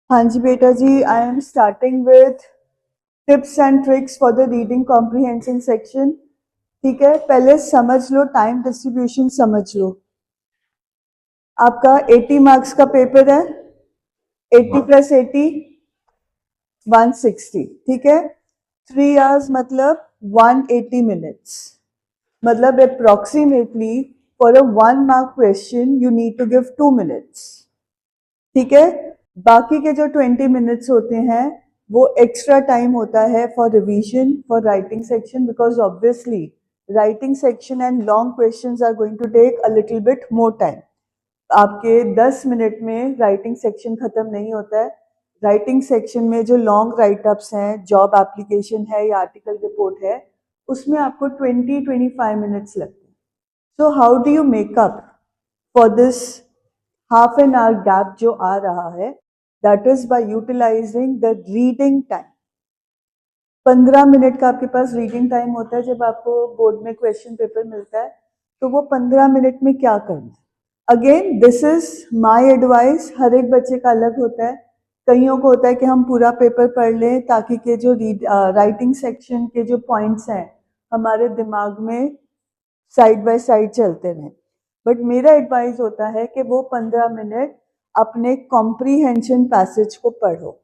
हाँ जी बेटा जी, I am starting with tips and tricks for the reading comprehension section. ठीक है, पहले समझ लो, टाइम डिस्ट्रीब्यूशन समझ लो। आपका 80 मार्क्स का पेपर है। 80 प्लस 80 160। ठीक है, 3 आवर्स मतलब 180 मिनट्स। मतलब approximately for a 1 mark question you need to give 2 minutes. ठीक है, बाकी के जो 20 मिनट्स होते हैं वो एक्स्ट्रा टाइम होता है for revision for writing section, because obviously writing section and long questions are going to take a little bit more time. आपके 10 मिनट में राइटिंग सेक्शन खत्म नहीं होता है। राइटिंग सेक्शन में जो लॉन्ग राइटअप्स हैं, जॉब एप्लीकेशन है या आर्टिकल रिपोर्ट है, उसमें आपको 20-25 मिनट्स लगते हैं। So how do you make up for this half an hour gap जो आ रहा है? That is by utilizing the reading time. 15 minute का आपके पास रीडिंग टाइम होता है जब आपको बोर्ड में क्वेश्चन पेपर मिलता है। तो वो 15 मिनट में क्या करना है? Again this is my advice, हर एक बच्चे का अलग होता है। कईयों को होता है कि हम पूरा पेपर पढ़ लें ताकि के जो राइटिंग सेक्शन के जो पॉइंट्स हैं हमारे दिमाग में साइड बाय साइड चलते रहें। बट मेरा एडवाइस होता है कि वो 15 मिनट अपने कॉम्प्रीहेंशन पैसेज को पढ़ो।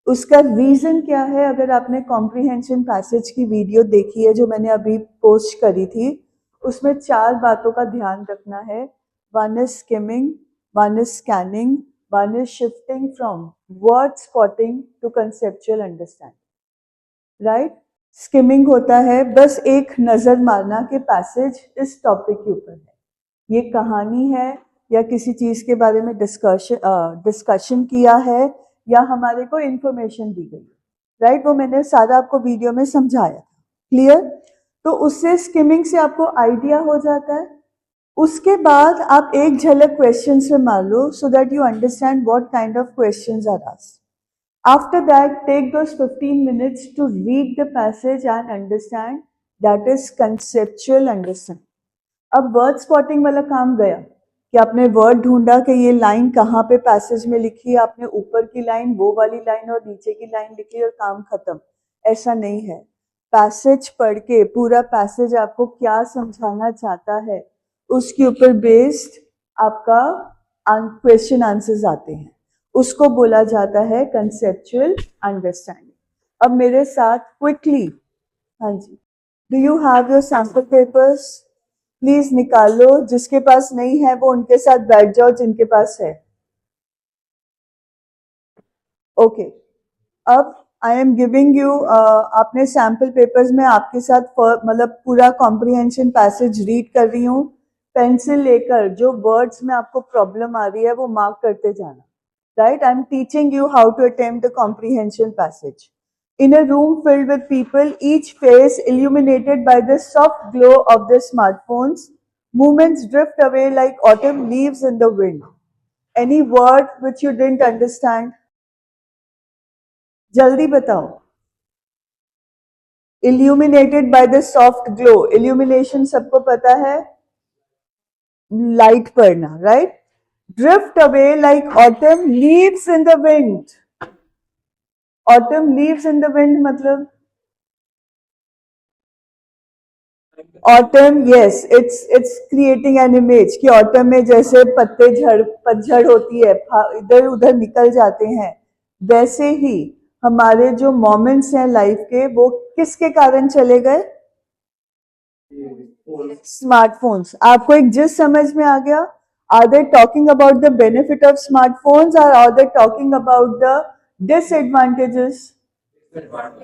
उसका रीजन क्या है? अगर आपने कॉम्प्रीहेंशन पैसेज की वीडियो देखी है जो मैंने अभी पोस्ट करी थी, उसमें 4 बातों का ध्यान रखना है। One is skimming, one is scanning, one is shifting from word spotting to conceptual understanding. Right? Skimming होता है बस एक नजर मारना कि पैसेज इस टॉपिक के ऊपर है, ये कहानी है या किसी चीज के बारे में डिस्कशन किया है या हमारे को इंफॉर्मेशन दी गई। राइट? वो मैंने सारा आपको वीडियो में समझाया। क्लियर? तो उससे स्किमिंग से आपको आइडिया हो जाता है। उसके बाद आप एक झलक क्वेश्चन से मार लो so that you understand what kind of questions are asked. After that, take those 15 minutes to read the passage and understand. That is conceptual understanding. अब वर्ड स्पॉटिंग वाला काम गया कि आपने वर्ड ढूंढा कि ये लाइन कहाँ पे पैसेज में लिखी है, आपने ऊपर की लाइन, वो वाली लाइन और नीचे की लाइन लिखी और काम खत्म। ऐसा नहीं है। पैसेज पढ़ के पूरा पैसेज आपको क्या समझाना चाहता है उसके ऊपर बेस्ड आपका क्वेश्चन आंसर्स आते हैं। उसको बोला जाता है कंसेप्चुअल अंडरस्टैंडिंग। अब मेरे साथ क्विकली, हाँ जी, do you have your sample papers? Please निकालो, जिसके पास नहीं है वो उनके साथ बैठ जाओ जिनके पास है। ओके, अब आई एम गिविंग यू, आपने सैम्पल पेपर्स में आपके साथ मतलब पूरा कॉम्प्रिहेंशन पैसेज रीड कर रही हूँ। पेंसिल लेकर जो वर्ड्स में आपको प्रॉब्लम आ रही है वो मार्क करते जाना। Right? I'm teaching you how to attempt the comprehension passage. In a room filled with people, each face illuminated by the soft glow of their smartphones, movements drift away like autumn leaves in the wind. Any word which you didn't understand? जल्दी बताओ। Illuminated by the soft glow. Illumination सबको पता है, light पड़ना, right? Drift away like autumn leaves in the wind. Autumn leaves in the wind मतलब autumn, yes, it's creating an image कि autumn में जैसे पत्ते झड़ पतझड़ होती है, इधर उधर निकल जाते हैं, वैसे ही हमारे जो मोमेंट्स हैं लाइफ के वो किसके कारण चले गए? स्मार्टफोन्स। आपको एक जिस समझ में आ गया? Are they talking about the benefit of smartphones और are they talking about the disadvantages?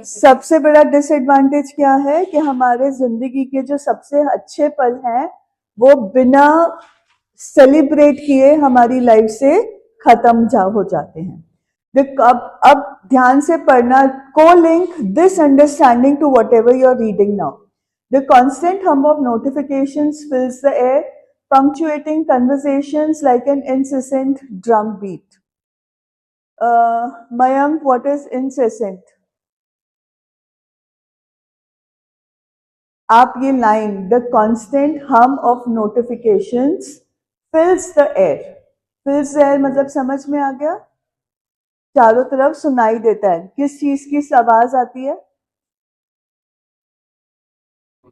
सबसे बड़ा डिसएडवांटेज क्या है कि हमारे जिंदगी के जो सबसे अच्छे पल हैं वो बिना सेलिब्रेट किए हमारी लाइफ से खत्म हो जाते हैं। अब ध्यान से पढ़ना। को link this understanding to whatever you are reading now. The constant hum of notifications fills the air, punctuating conversations like an incessant drum beat. Mayank, what is incessant? आप ये लाइन, द कॉन्स्टेंट हम of notifications फिल्स the air, फिल्स the air मतलब समझ में आ गया? चारों तरफ सुनाई देता है, किस चीज की आवाज आती है?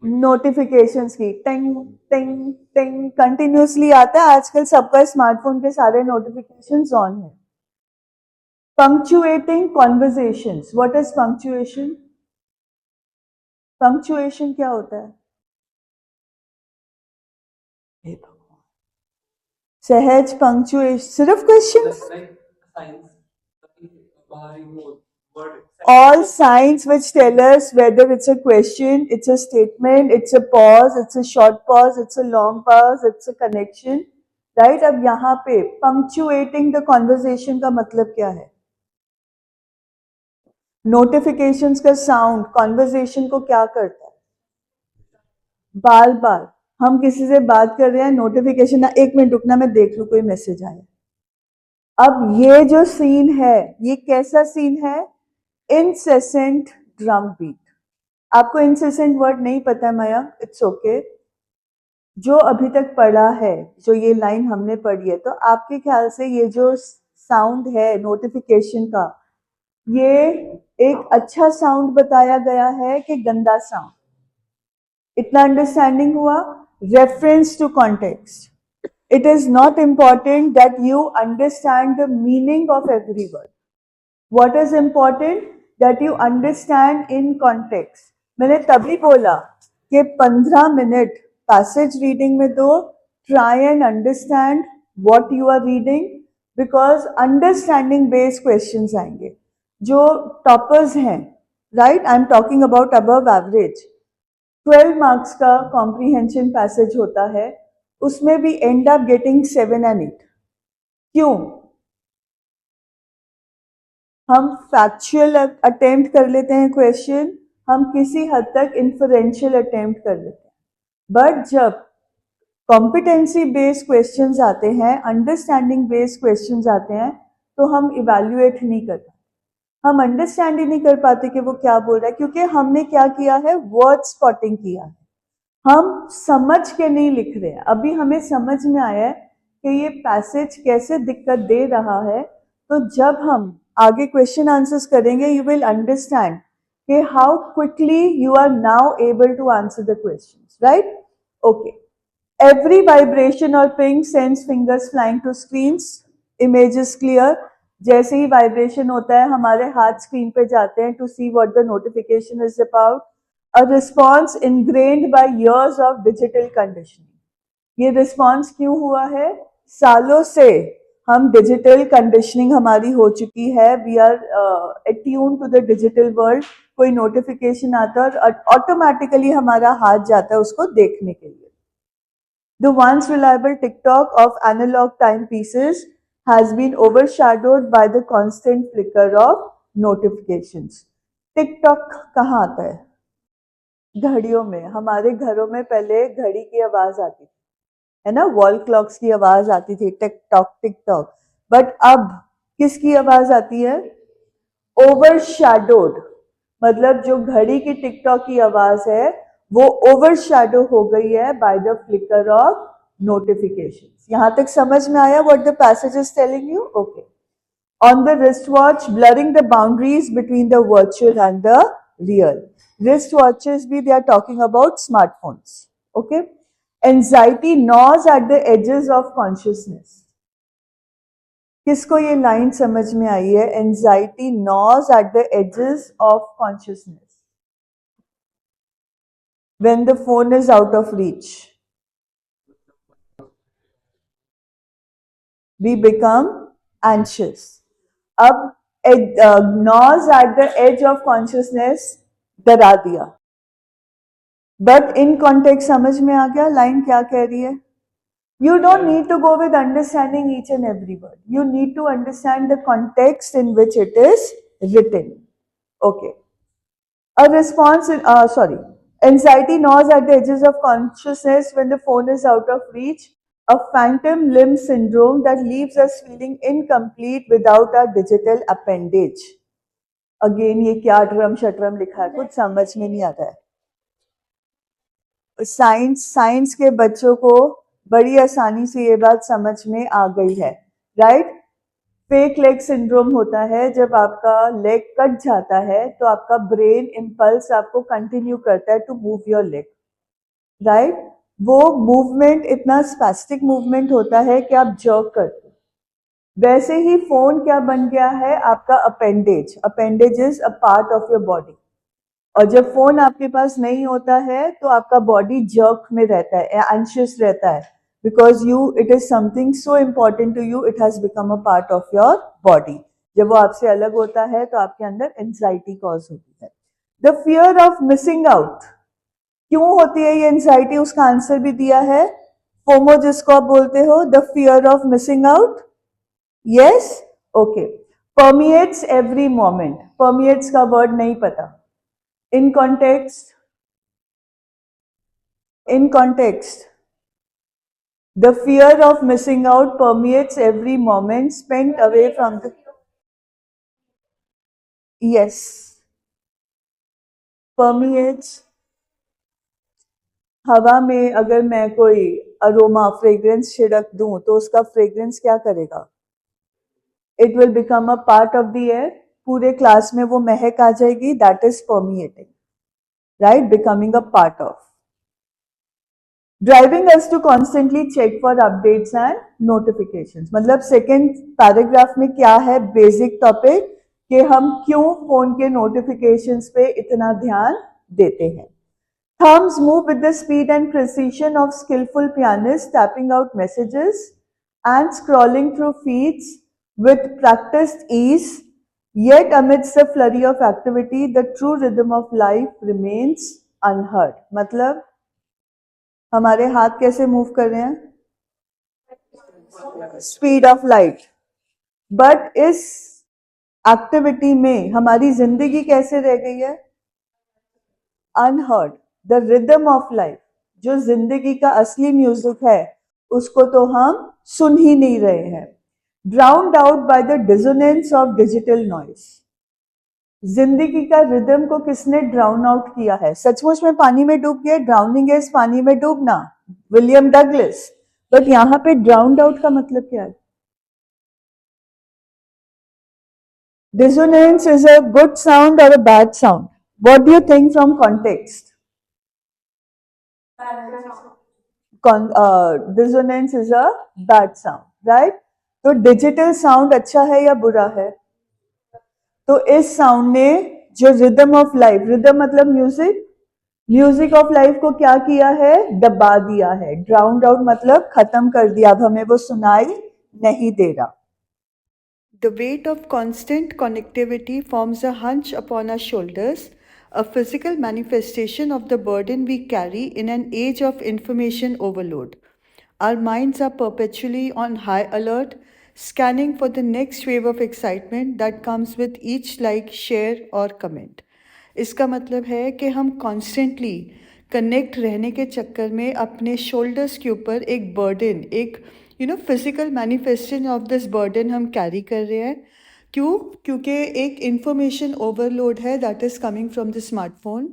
नोटिफिकेशंस की, टिंग टिंग टिंग कंटिन्यूसली आता है। आजकल सबका स्मार्टफोन के सारे नोटिफिकेशंस ऑन है। Punctuating conversations, what is punctuation? Punctuation क्या होता है? सहज पंक्चुएशन, सिर्फ question? All signs which tell us whether it's a question, it's a statement, it's a pause, it's a short pause, it's a long pause, it's a connection, right? अब यहाँ पे punctuating the conversation का मतलब क्या है? Notifications का sound conversation को क्या करता है? बार बार हम किसी से बात कर रहे हैं, नोटिफिकेशन ना, एक मिनट रुकना मैं देख लूं कोई मैसेज आया। अब ये जो सीन है, ये कैसा सीन है? Incessant drum beat. आपको इनसेसेंट वर्ड नहीं पता है मयंक, इट्स ओके। जो अभी तक पढ़ा है, जो ये लाइन हमने पढ़ी है, तो आपके ख्याल से ये जो साउंड है नोटिफिकेशन का, ये एक अच्छा साउंड बताया गया है कि गंदा साउंड? इतना अंडरस्टैंडिंग हुआ? Reference to context. It is not important that you understand the meaning of every word. What is important? That you understand in context. मैंने तभी बोला कि 15 मिनट पैसेज रीडिंग में दो, try and understand what you are reading, because understanding based questions आएंगे। जो toppers हैं, right? I am talking about above average. 12 marks का कॉम्प्रीहेंशन पैसेज होता है, उसमें भी एंड अप गेटिंग 7 and 8। क्यों? हम फैक्चुअल अटेम्प्ट कर लेते हैं क्वेश्चन, हम किसी हद तक इन्फरेंशियल अटेम्प्ट कर लेते हैं, बट जब कॉम्पिटेंसी बेस्ड क्वेश्चंस आते हैं, अंडरस्टैंडिंग बेस्ड क्वेश्चंस आते हैं, तो हम इवैल्यूएट नहीं कर पाते, हम अंडरस्टैंड ही नहीं कर पाते कि वो क्या बोल रहा है, क्योंकि हमने क्या किया है? वर्ड स्पॉटिंग किया है। हम समझ के नहीं लिख रहे हैं। अभी हमें समझ में आया है कि ये पैसेज कैसे दिक्कत दे रहा है, तो जब हम आगे क्वेश्चन आंसर्स करेंगे, यू विल अंडरस्टैंड कि how quickly you are now able to answer the questions, right? Okay. Every vibration और ping sends fingers flying to screens, image is clear. जैसे ही वाइब्रेशन होता है, हमारे हाथ स्क्रीन पे जाते हैं to see what the notification is about. A response ingrained by years of digital conditioning। ये रिस्पॉन्स क्यों हुआ है? सालों से हम डिजिटल कंडीशनिंग हमारी हो चुकी है। We are attune to the digital world. कोई नोटिफिकेशन आता है और ऑटोमेटिकली हमारा हाथ जाता है उसको देखने के लिए। The once reliable TikTok of analog timepieces has been overshadowed by the constant flicker of notifications। TikTok कहाँ आता है? घड़ियों में। हमारे घरों में पहले घड़ी की आवाज आती थी, है ना, वॉल क्लॉक्स की आवाज आती थी, tick tock tick tock. But अब किसकी आवाज आती है? ओवरशैडोड, मतलब जो घड़ी की टिक टॉक की आवाज है वो ओवरशैडो हो गई है by the flicker of notifications. यहां तक समझ में आया what the passage is telling you? Okay. On the wristwatch, blurring the boundaries between the virtual and the real. Wristwatches भी they are talking about smartphones. Okay. Anxiety gnaws at the edges of consciousness. किसको ये line समझ में आई है? Anxiety gnaws at the edges of consciousness when the phone is out of reach. We become anxious. अब gnaws at the edge of consciousness डरा दिया, but in context समझ में आ गया लाइन क्या कह रही है? You don't need to go with understanding each and every word, you need to understand the context in which it is written. Okay. A response, sorry, anxiety gnaws at the edges of consciousness when the phone is out of reach, a phantom limb syndrome that leaves us feeling incomplete without our digital appendage। Again ये क्या drum शट्रम लिखा है, कुछ समझ में नहीं आता है। साइंस के बच्चों को बड़ी आसानी से ये बात समझ में आ गई है, राइट? फेक लेग सिंड्रोम होता है, जब आपका लेग कट जाता है तो आपका ब्रेन इम्पल्स आपको कंटिन्यू करता है to move your leg, right. वो मूवमेंट इतना स्पैस्टिक मूवमेंट होता है कि आप जर्क करते हो। वैसे ही फोन क्या बन गया है, आपका appendage. Appendage is a part of your body, और जब फोन आपके पास नहीं होता है तो आपका बॉडी जर्क में रहता है, एंशियस रहता है, because it is something so important to you, it has become a part of your body. जब वो आपसे अलग होता है तो आपके अंदर एंजाइटी कॉज होती है। The fear of missing out, क्यों होती है ये एंजाइटी, उसका आंसर भी दिया है। फोमो जिसको आप बोलते हो, the fear of missing out, yes, okay. Permeates every moment, permeates का वर्ड नहीं पता। In context, the fear of missing out permeates every moment spent away from the, yes, permeates। हवा में अगर मैं कोई अरोमा फ्रेग्रेंस छिड़क दूं तो उसका फ्रेग्रेंस क्या करेगा, it will become a part of the air, पूरे क्लास में वो महक आ जाएगी, that is permeating, right, becoming a part of. Driving us to constantly check for updates and notifications, मतलब सेकेंड पैराग्राफ में क्या है बेसिक टॉपिक, कि हम क्यों फोन के नोटिफिकेशंस पे इतना ध्यान देते हैं। Thumbs move with the speed and precision of skillful pianists, tapping out messages and scrolling through feeds with practiced ease. Yet amidst the flurry of activity, the true rhythm of life remains unheard. मतलब हमारे हाथ कैसे move कर रहे हैं, speed of light, but इस activity में हमारी जिंदगी कैसे रह गई है, unheard. The rhythm of life, जो जिंदगी का असली म्यूजिक है, उसको तो हम सुन ही नहीं रहे हैं। ड्राउन्ड out by the dissonance of digital noise, जिंदगी का रिदम को किसने ड्राउन आउट किया है, सचमुच में पानी में डूब गया, ड्राउनिंग इज पानी में डूबना, विलियम डगलस। बट यहां पे ड्राउन्ड आउट का मतलब क्या है, dissonance is a good sound or a bad sound? What do you think from context? Dissonance is a bad sound, right? तो डिजिटल साउंड अच्छा है या बुरा है, तो इस साउंड ने जो रिदम ऑफ लाइफ, रिदम मतलब म्यूजिक, म्यूजिक ऑफ लाइफ को क्या किया है, दबा दिया है। ड्राउंड आउट मतलब खत्म कर दिया, अब हमें वो सुनाई नहीं दे रहा। The weight of constant connectivity forms a hunch upon our shoulders, a physical manifestation of the burden we carry in an age of information overload. Our minds are perpetually on high alert, scanning for the next wave of excitement that comes with each like, share or comment. इसका मतलब है कि हम constantly connect रहने के चक्कर में अपने शोल्डर्स के ऊपर एक बर्डन, एक physical manifestation of this burden हम कैरी कर रहे हैं। क्यों, क्योंकि एक इंफॉर्मेशन ओवरलोड है that is coming from the smartphone.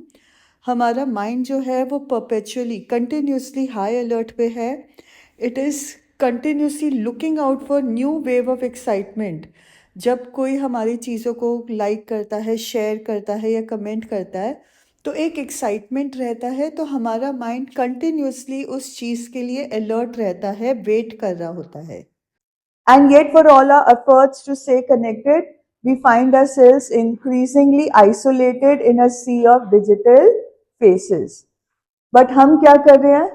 हमारा माइंड जो है वो परपेचुअली कंटिन्यूसली हाई अलर्ट पे है, it is continuously looking out for new wave of excitement. जब कोई हमारी चीज़ों को लाइक करता है, शेयर करता है या कमेंट करता है, तो एक एक्साइटमेंट रहता है, तो हमारा माइंड कंटिन्यूसली उस चीज़ के लिए अलर्ट रहता है, वेट कर रहा होता है। And yet for all our efforts to stay connected, we find ourselves increasingly isolated in a sea of digital faces. But हम क्या कर रहे हैं?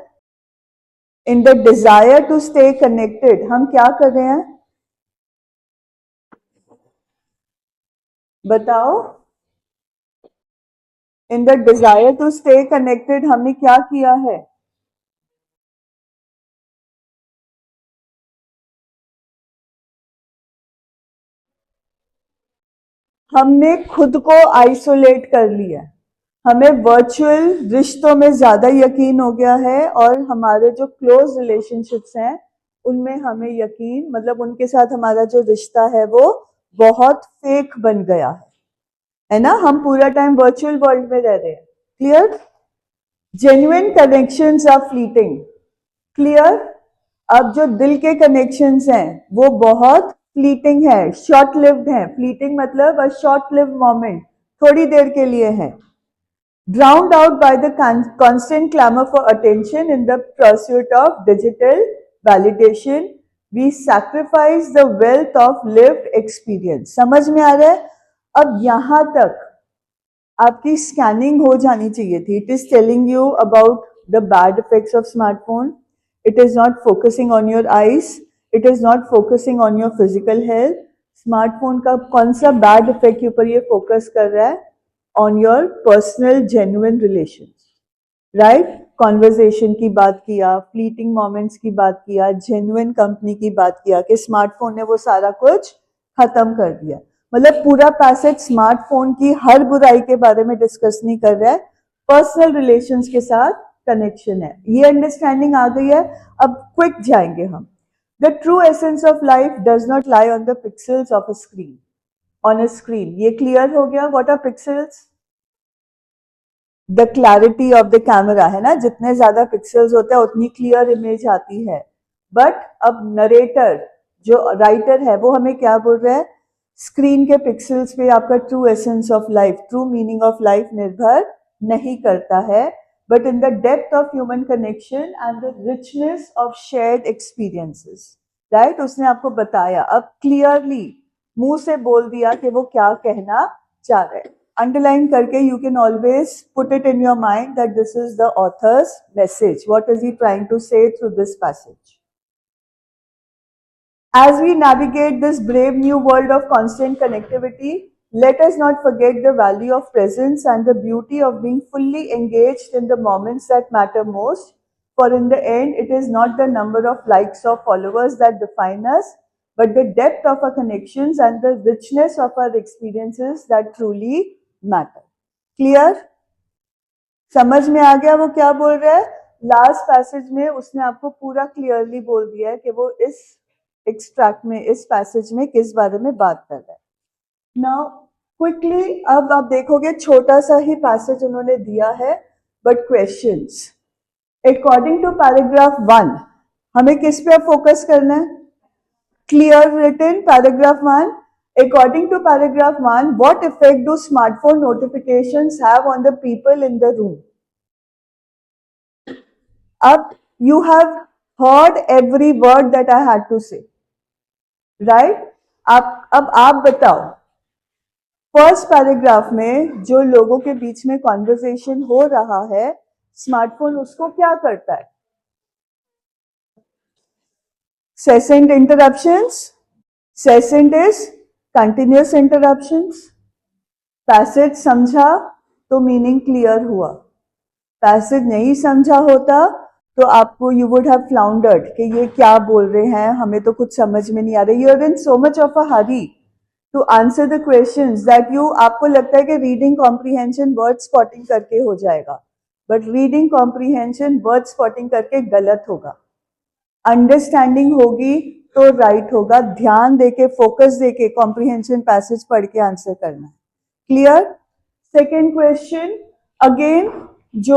In the desire to stay connected, हम क्या कर रहे हैं? बताओ। In the desire to stay connected, हमने क्या किया है? हमने खुद को आइसोलेट कर लिया, हमें वर्चुअल रिश्तों में ज्यादा यकीन हो गया है, और हमारे जो क्लोज रिलेशनशिप्स हैं उनमें हमें यकीन, मतलब उनके साथ हमारा जो रिश्ता है वो बहुत फेक बन गया है ना, हम पूरा टाइम वर्चुअल वर्ल्ड में रह रहे हैं। Clear? Genuine connections are fleeting. Clear? अब जो दिल के कनेक्शंस हैं वो बहुत फ्लीटिंग है, शॉर्ट लिव्ड है। फ्लीटिंग मतलब अ शॉर्ट लिव्ड मोमेंट, थोड़ी देर के लिए है। drowned out by the constant clamor for attention in the pursuit of digital validation, we sacrifice the wealth of lived experience. समझ में आ रहा है? अब यहां तक आपकी स्कैनिंग हो जानी चाहिए थी. It is telling you about the bad effects of smartphone. It is not focusing on your eyes. It is not focusing on your physical health. Smartphone का कौन सा बैड इफेक्ट के ऊपर ये फोकस कर रहा है? On your personal genuine relations, right? Conversation की बात किया, फ्लीटिंग मोमेंट्स की बात किया, जेन्युइन कंपनी की बात किया कि स्मार्टफोन ने वो सारा कुछ खत्म कर दिया. मतलब पूरा पैसेज स्मार्टफोन की हर बुराई के बारे में डिस्कस नहीं कर रहा है, पर्सनल रिलेशंस के साथ कनेक्शन है. ये अंडरस्टैंडिंग आ गई है. अब क्विक जाएंगे हम. The true essence of life does not lie on the pixels of a screen. On a screen ये क्लियर हो गया. What are pixels? The clarity of the camera है ना, जितने ज्यादा पिक्सल्स होते हैं उतनी क्लियर इमेज आती है. बट अब नरेटर जो राइटर है वो हमें क्या बोल रहा है? स्क्रीन के पिक्सल्स पे आपका true essence of life, true meaning of life निर्भर नहीं करता है, but in the depth of human connection and the richness of shared experiences. Right? उसने आपको बताया, अब क्लियरली मुंह से बोल दिया कि वो क्या कहना चाह रहे हैं. Underline करके you can always put it in your mind that this is the author's message. What is he trying to say through this passage? As we navigate this brave new world of constant connectivity, let us not forget the value of presence and the beauty of being fully engaged in the moments that matter most. For in the end, it is not the number of likes or followers that define us, but the depth of our connections and the richness of our experiences that truly matter. Clear? समझ में आ गया वो क्या बोल रहा है? Last passage में उसने आपको पूरा क्लियरली बोल दिया है कि वो इस एक्सट्रैक्ट में, इस पैसेज में किस बारे में बात कर रहा है. नाउ क्विकली अब आप देखोगे छोटा सा ही पैसेज उन्होंने दिया है, but questions. According to paragraph 1 हमें किस पे फोकस करना है? Clear written paragraph 1. According to paragraph 1, what effect do smartphone notifications have on the people in the room? Up, you have heard every word that I had to say, right? अब आप बताओ, first paragraph में जो लोगों के बीच में conversation हो रहा है, स्मार्टफोन उसको क्या करता है? Cessant interruptions. Cessant is continuous interruptions. Passage समझा तो मीनिंग क्लियर हुआ. पैसेज नहीं समझा होता तो आपको यू वुड हैव फ्लाउंडर्ड कि ये क्या बोल रहे हैं, हमें तो कुछ समझ में नहीं आ रहा. You are in so much of a hurry to answer the questions that you, आपको लगता है कि रीडिंग कॉम्प्रीहेंशन वर्ड स्पॉटिंग करके हो जाएगा, but reading comprehension word spotting करके गलत होगा. अंडरस्टैंडिंग होगी तो राइट होगा. ध्यान देके, फोकस देके कॉम्प्रीहेंशन पैसेज पढ़ के आंसर करना है. क्लियर? सेकेंड क्वेश्चन, अगेन जो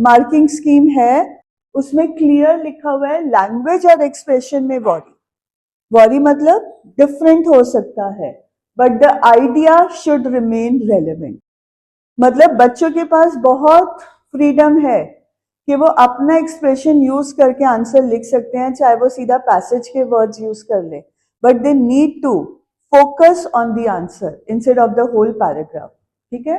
मार्किंग स्कीम है उसमें क्लियर लिखा हुआ है लैंग्वेज और एक्सप्रेशन में वॉरी. वॉरी मतलब डिफरेंट हो सकता है, but the idea should remain relevant. मतलब बच्चों के पास बहुत फ्रीडम है कि वो अपना एक्सप्रेशन यूज करके आंसर लिख सकते हैं, चाहे वो सीधा पैसेज के वर्ड्स यूज कर ले, but they need to focus on the answer instead of the whole paragraph. ठीक है?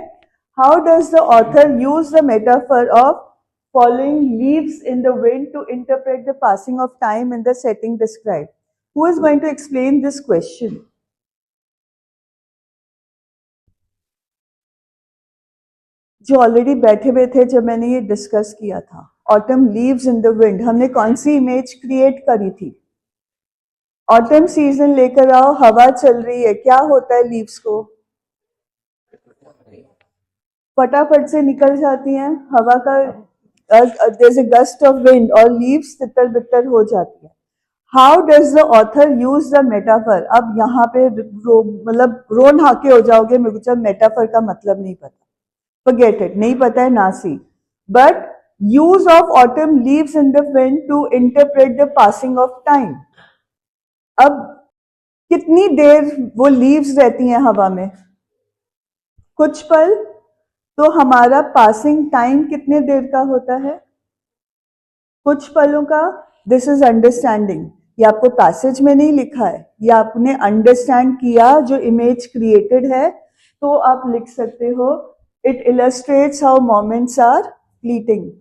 How does the author use the metaphor of following leaves in the wind to interpret the passing of time in the setting describe? Who is going to explain this question? जो already बैठे हुए थे जब मैंने ये discuss किया था. Autumn leaves in the wind, हमने कौन सी इमेज क्रिएट करी थी? ऑटम सीजन लेकर आओ, हवा चल रही है, क्या होता है लीव्स को? फटाफट से निकल जाती हैं, हवा का there is a gust of wind और लीव्स तितर बितर हो जाती है. How does the author use the metaphor? अब यहाँ पे मतलब रोन हाके हो जाओगे मुझे मेटाफर का मतलब नहीं पता. Forget it, नहीं पता है नासी. But use of autumn leaves in the wind to interpret the passing of time. अब कितनी देर वो लीव्स रहती हैं हवा में? कुछ पल। तो हमारा पासिंग टाइम कितने देर का होता है? कुछ पलों का। This is understanding. ये आपको पैसेज में नहीं लिखा है, ये आपने अंडरस्टैंड किया जो इमेज क्रिएटेड है, तो आप लिख सकते हो it illustrates how moments are fleeting.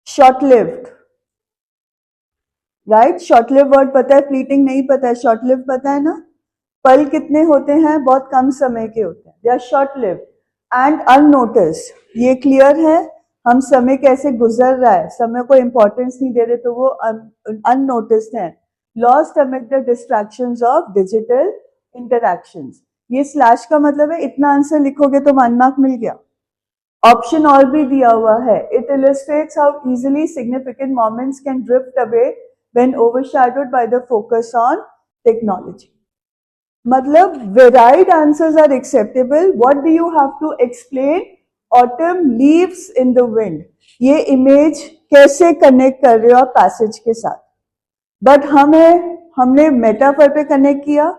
Short lived, right? Short live word पता है, फ्लीटिंग नहीं पता है, शॉर्ट लिव पता है ना? पल कितने होते हैं? बहुत कम समय के होते हैं, they are short live and unnoticed. ये क्लियर है? हम समय कैसे गुजर रहा है, समय को इंपॉर्टेंस नहीं दे रहे, तो वो अननोटिस्ड है। Lost amid the distractions of digital interactions. ये स्लैश का मतलब है इतना आंसर लिखोगे तो 1 मार्क मिल गया। ऑप्शन और भी दिया हुआ है, it illustrates how easily significant moments can drift away when overshadowed by the focus on technology. मतलब varied answers are acceptable. What do you have to explain? Autumn leaves in the wind. ये image कैसे connect कर रहे हो आप passage के साथ? But हमने मेटाफर पे कनेक्ट किया,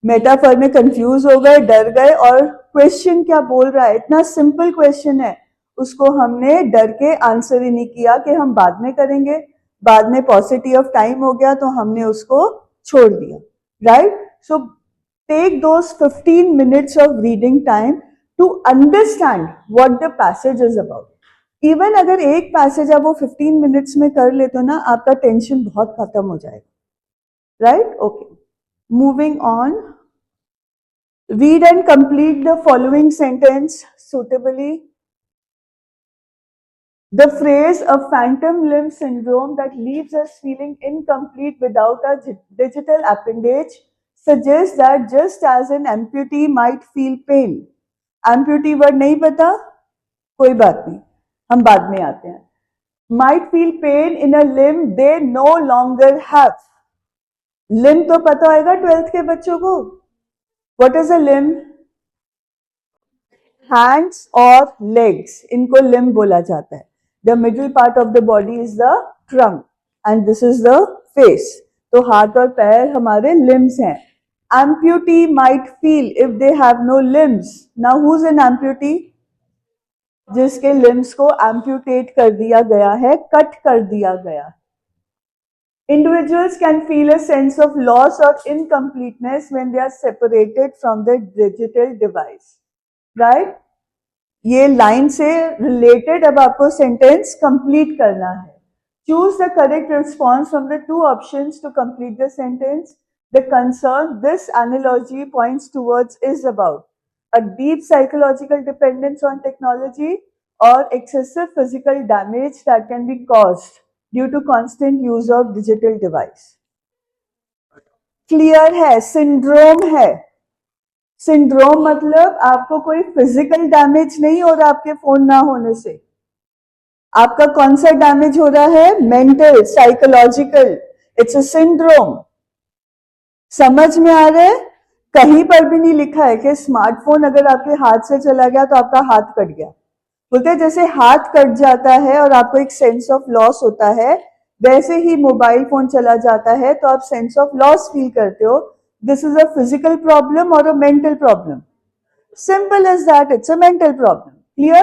मेटाफर में कंफ्यूज हो गए, डर गए, और क्वेश्चन क्या बोल रहा है, इतना सिंपल क्वेश्चन है, उसको हमने डर के आंसर ही नहीं किया कि हम बाद में करेंगे, बाद में पॉसिटी ऑफ टाइम हो गया तो हमने उसको छोड़ दिया, right? So take those 15 minutes of reading time to understand what the passage is about. Even अगर एक पैसेज आप वो 15 minutes में कर लेते हो ना, आपका टेंशन बहुत खत्म हो जाएगा, right? Okay, moving on. Read and complete the following sentence suitably. The phrase "a phantom limb syndrome that leaves us feeling incomplete without a digital appendage" suggests that just as an amputee might feel pain, amputee word नहीं पता, कोई बात नहीं, हम बाद में आते हैं, might feel pain in a limb they no longer have. limb तो पता होगा 12th के बच्चों को. What is a limb? Hands or legs, इनको limb बोला जाता है. The middle part of the body is the trunk and this is the face. तो हाथ और पैर हमारे limbs हैं. Amputee might feel if they have no limbs. Now who's an amputee? जिसके limbs को amputate कर दिया गया है, cut कर दिया गया. Individuals can feel a sense of loss or incompleteness when they are separated from the digital device. Right? ये लाइन से रिलेटेड अब आपको सेंटेंस कंप्लीट करना है. Choose the correct response from the 2 options to complete the sentence. The concern this analogy points towards is about a deep psychological dependence on technology और excessive physical damage that can be caused due to constant use of digital device. Clear है? Syndrome है. Syndrome मतलब आपको कोई physical damage नहीं हो रहा आपके फोन ना होने से. आपका कौन सा डैमेज हो रहा है? Mental, psychological. It's a syndrome. समझ में आ रहा है? कहीं पर भी नहीं लिखा है कि स्मार्टफोन अगर आपके हाथ से चला गया तो आपका हाथ कट गया. बोलते जैसे हाथ कट जाता है और आपको एक सेंस ऑफ लॉस होता है, वैसे ही मोबाइल फोन चला जाता है तो आप सेंस ऑफ लॉस फील करते हो. This is a physical problem or a mental problem? Simple as that, it's a mental problem. Clear?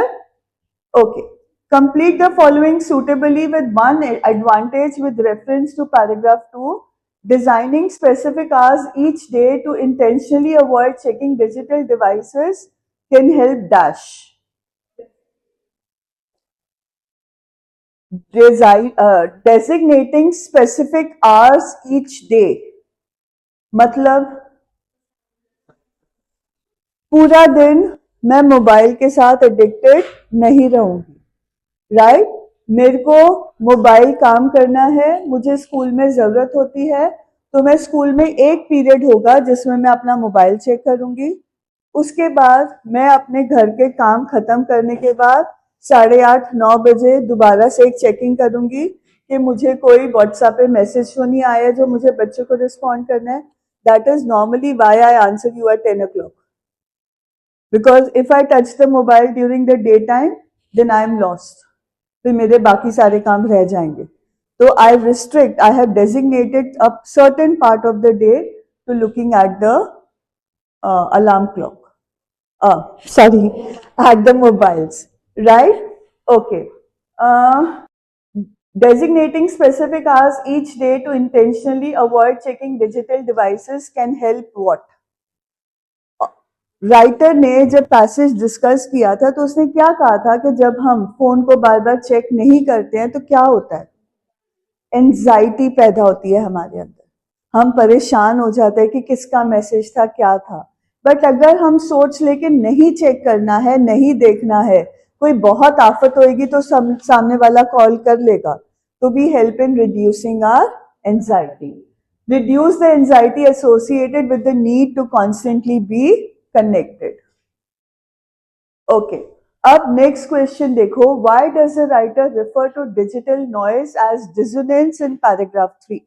Okay. Complete the following suitably with one advantage with reference to paragraph 2. Designing specific hours each day to intentionally avoid checking digital devices can help dash. Designating specific hours each day. मतलब पूरा दिन मैं mobile के साथ addicted नहीं रहूंगी, right? मेरे को मोबाइल काम करना है, मुझे स्कूल में जरूरत होती है, तो मैं स्कूल में एक पीरियड होगा जिसमें मैं अपना मोबाइल चेक करूंगी. उसके बाद मैं अपने घर के काम खत्म करने के बाद 8:30-9 बजे दोबारा से एक चेकिंग करूंगी कि मुझे कोई व्हाट्सएप पे मैसेज तो नहीं आया जो मुझे बच्चों को रिस्पॉन्ड करना है. That is normally why I answer you at 10 o'clock. Because if I touch the mobile during the daytime, then I am lost. फिर मेरे बाकी सारे काम रह जाएंगे. तो I restrict, I have designated a certain part of the day to looking at the alarm clock. At the mobiles, right? Okay. Designating specific hours each day to intentionally avoid checking digital devices can help what? Writer ने जब passage discuss किया था तो उसने क्या कहा था कि जब हम फोन को बार बार चेक नहीं करते हैं तो क्या होता है? एंजाइटी पैदा होती है हमारे अंदर, हम परेशान हो जाते हैं कि किसका मैसेज था, क्या था। बट अगर हम सोच ले कि नहीं चेक करना है, नहीं देखना है, कोई बहुत आफत होएगी तो सामने वाला कॉल कर लेगा, तो we help in reducing our anxiety, reduce the anxiety associated with the need to constantly be connected. Okay, अब next question देखो, why does the writer refer to digital noise as dissonance in paragraph 3?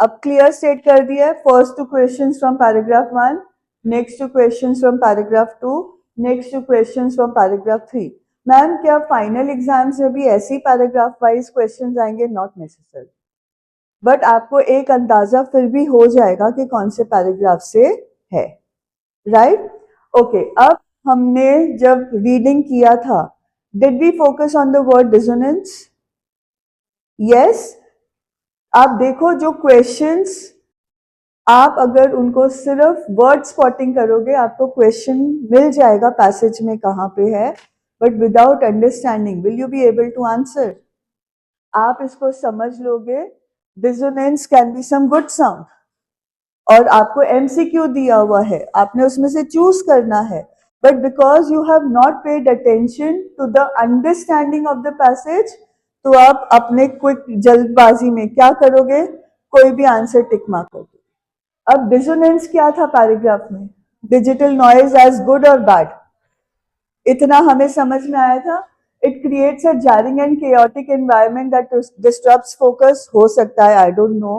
अब clear state कर दिया है, first two questions from paragraph 1, next two questions from paragraph 2, next two questions from paragraph 3. Ma'am क्या final exams में भी ऐसी paragraph wise questions आएंगे? Not necessary, but आपको एक अंदाजा फिर भी हो जाएगा कि कौन से पैराग्राफ से है, राइट? ओके, अब हमने जब रीडिंग किया था, did we focus on the word dissonance? Yes. आप देखो जो क्वेश्चंस, आप अगर उनको सिर्फ वर्ड स्पॉटिंग करोगे, आपको क्वेश्चन मिल जाएगा पैसेज में कहाँ पे है, but without understanding will you be able to answer? आप इसको समझ लोगे, dissonance can be some good sound, और आपको एमसीक्यू दिया हुआ है, आपने उसमें से चूज करना है, but because you have not paid attention to the understanding of the passage, तो आप अपने क्विक जल्दबाजी में क्या करोगे? कोई भी आंसर टिक मार कर दो। अब डिसोनेंस क्या था पैराग्राफ में? डिजिटल नॉइज एज गुड और बैड, इतना हमें समझ में आया था। It creates a jarring and chaotic environment that disrupts focus, हो सकता है, I don't know.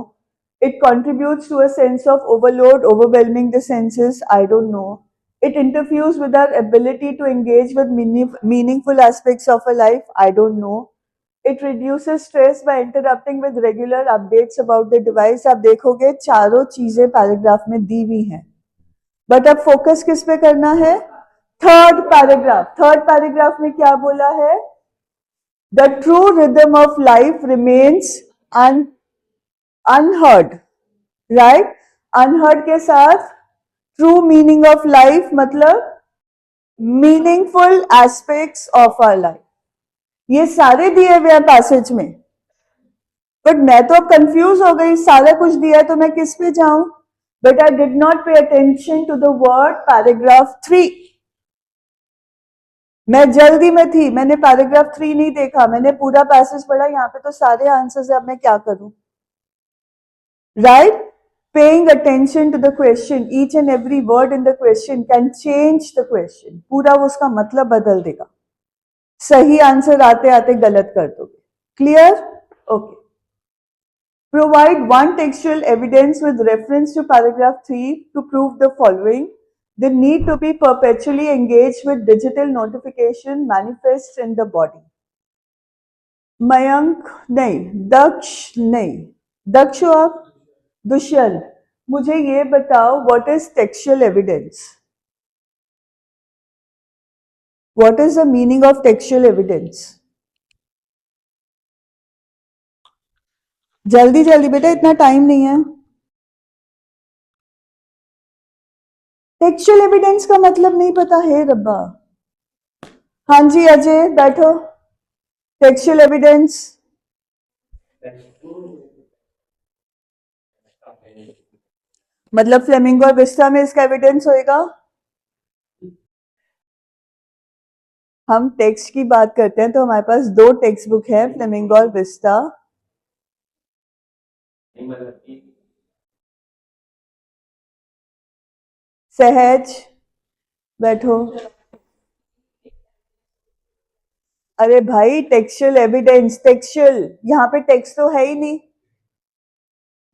It contributes to a sense of overload, overwhelming the senses, I don't know. It interferes with our ability to engage with meaningful aspects of a life, I don't know. It reduces stress by interrupting with regular updates about the device. आप देखोगे चारों चीजें paragraph में दी हुई हैं, but अब focus किस पे करना है? थर्ड पैराग्राफ में क्या बोला है? The true rhythm of life remains unheard, right? Unheard के साथ ट्रू मीनिंग ऑफ लाइफ मतलब meaningful aspects of our life, ये सारे दिए हुए हैं पैसेज में, बट मैं तो अब कंफ्यूज हो गई, सारा कुछ दिया है तो मैं किस पे जाऊं? But I did not pay attention to the word paragraph 3। मैं जल्दी में थी, मैंने पैराग्राफ 3 नहीं देखा, मैंने पूरा पैसेज पढ़ा, यहाँ पे तो सारे आंसर्स है, अब मैं क्या करूं? Right? Paying attention to the question, each and every word in the question can change the question, पूरा वो उसका मतलब बदल देगा। सही आंसर आते आते गलत कर दोगे। Clear? Okay. Provide one textual evidence with reference to paragraph 3 to prove the following. The need to be perpetually engaged with digital notification manifests in the body. Mayank नहीं, दक्ष नहीं, दक्ष आप, दुष्यंत, मुझे ये बताओ, what is textual evidence? What is the meaning of textual evidence? जल्दी जल्दी बेटा, इतना टाइम नहीं है। टेक्सचुअल एविडेंस का मतलब नहीं पता है रब्बा? हाँ जी अजय बैठो। टेक्सचुअल एविडेंस मतलब फ्लेमिंगो और विस्टा में इसका एविडेंस होएगा। हम टेक्स्ट की बात करते हैं तो हमारे पास दो टेक्स्ट बुक है, फ्लेमिंगो और विस्टा। सहज बैठो। अरे भाई टेक्सचुअल एविडेंस, टेक्सचुअल, यहाँ पे टेक्स्ट तो है ही नहीं।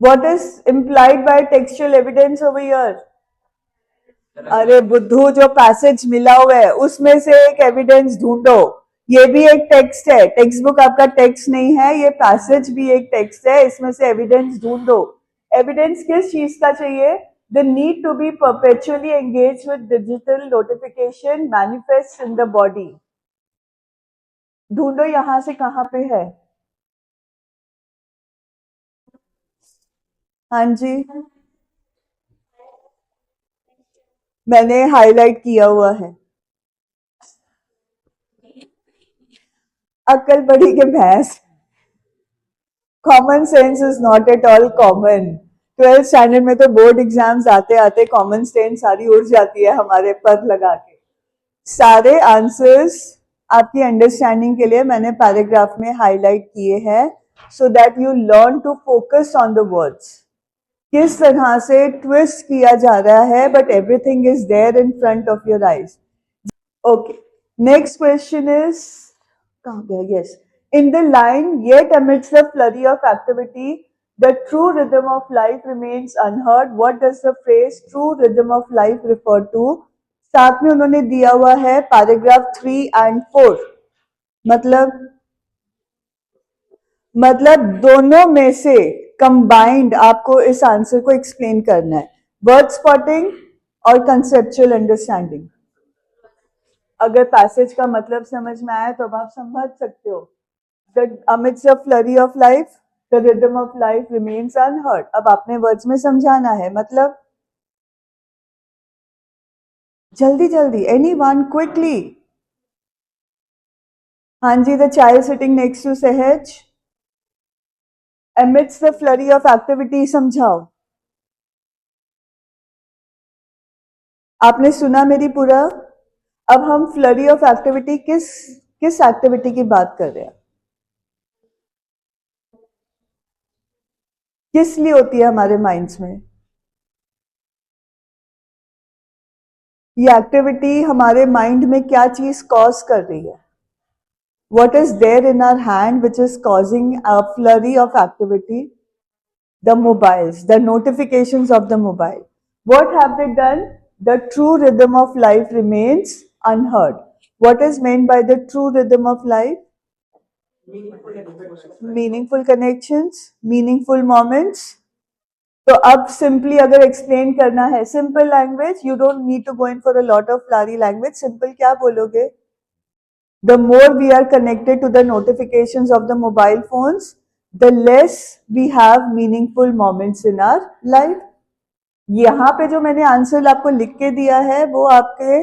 What is implied by textual evidence over here? अरे बुद्धू, जो पैसेज मिला हुआ है उसमें से एक एविडेंस ढूंढो। ये भी एक टेक्स्ट है, टेक्स्ट बुक आपका टेक्स्ट नहीं है, ये पैसेज भी एक टेक्स्ट है, इसमें से एविडेंस ढूंढो। एविडेंस किस चीज का चाहिए? The need to be perpetually engage with digital notification manifest in the body. ढूंढो यहां से कहां पे है। हाँ जी, मैंने हाईलाइट किया हुआ है। अक्ल बड़ी के भैंस। Common sense is not at all common. 12th standard में तो बोर्ड एग्जाम्स आते आते कॉमन सेंस सारी उड़ जाती है हमारे पर लगा के। सारे आंसर्स आपकी अंडरस्टैंडिंग के लिए मैंने पैराग्राफ में हाईलाइट किए हैं, so that you learn to focus on the words. किस तरह से ट्विस्ट किया जा रहा है, but everything is there in front of your eyes. Okay, next question is, कहाँ गया? Yes, in the line, yet amidst the flurry of activity, the true rhythm of life remains unheard. What does the phrase true rhythm of life refer to? साथ में उन्होंने दिया हुआ है paragraph 3 and 4। मतलब दोनों में से कंबाइंड आपको इस आंसर को एक्सप्लेन करना है। वर्ड स्पॉटिंग और कंसेप्चुअल अंडरस्टैंडिंग। अगर पैसेज का मतलब समझ में आया तो अब आप समझ सकते हो। The amidst the flurry of life, the rhythm of life remains unheard. अब आपने वर्ड्स में समझाना है, मतलब जल्दी जल्दी, anyone quickly। हाँ जी, the child sitting next to सहज। amidst the flurry of activity समझाओ। आपने सुना मेरी पूरा? अब हम flurry of activity किस एक्टिविटी की बात कर रहे हैं? किस लिए होती है हमारे माइंड्स में? ये एक्टिविटी हमारे माइंड में क्या चीज कॉज कर रही है? What is there in our hand which is causing a flurry of activity? The mobiles, the notifications of the mobile. What have they done? The true rhythm of life remains unheard. What is meant by the true rhythm of life? Meaningful connections, meaningful moments. तो अब simply अगर explain करना है, simple language, you don't need to go in for a lot of flowery language. Simple क्या बोलोगे? The more we are connected to the notifications of the mobile phones, the less we have meaningful moments in our life. यहाँ पे जो मैंने answer आपको लिख के दिया है वो आपके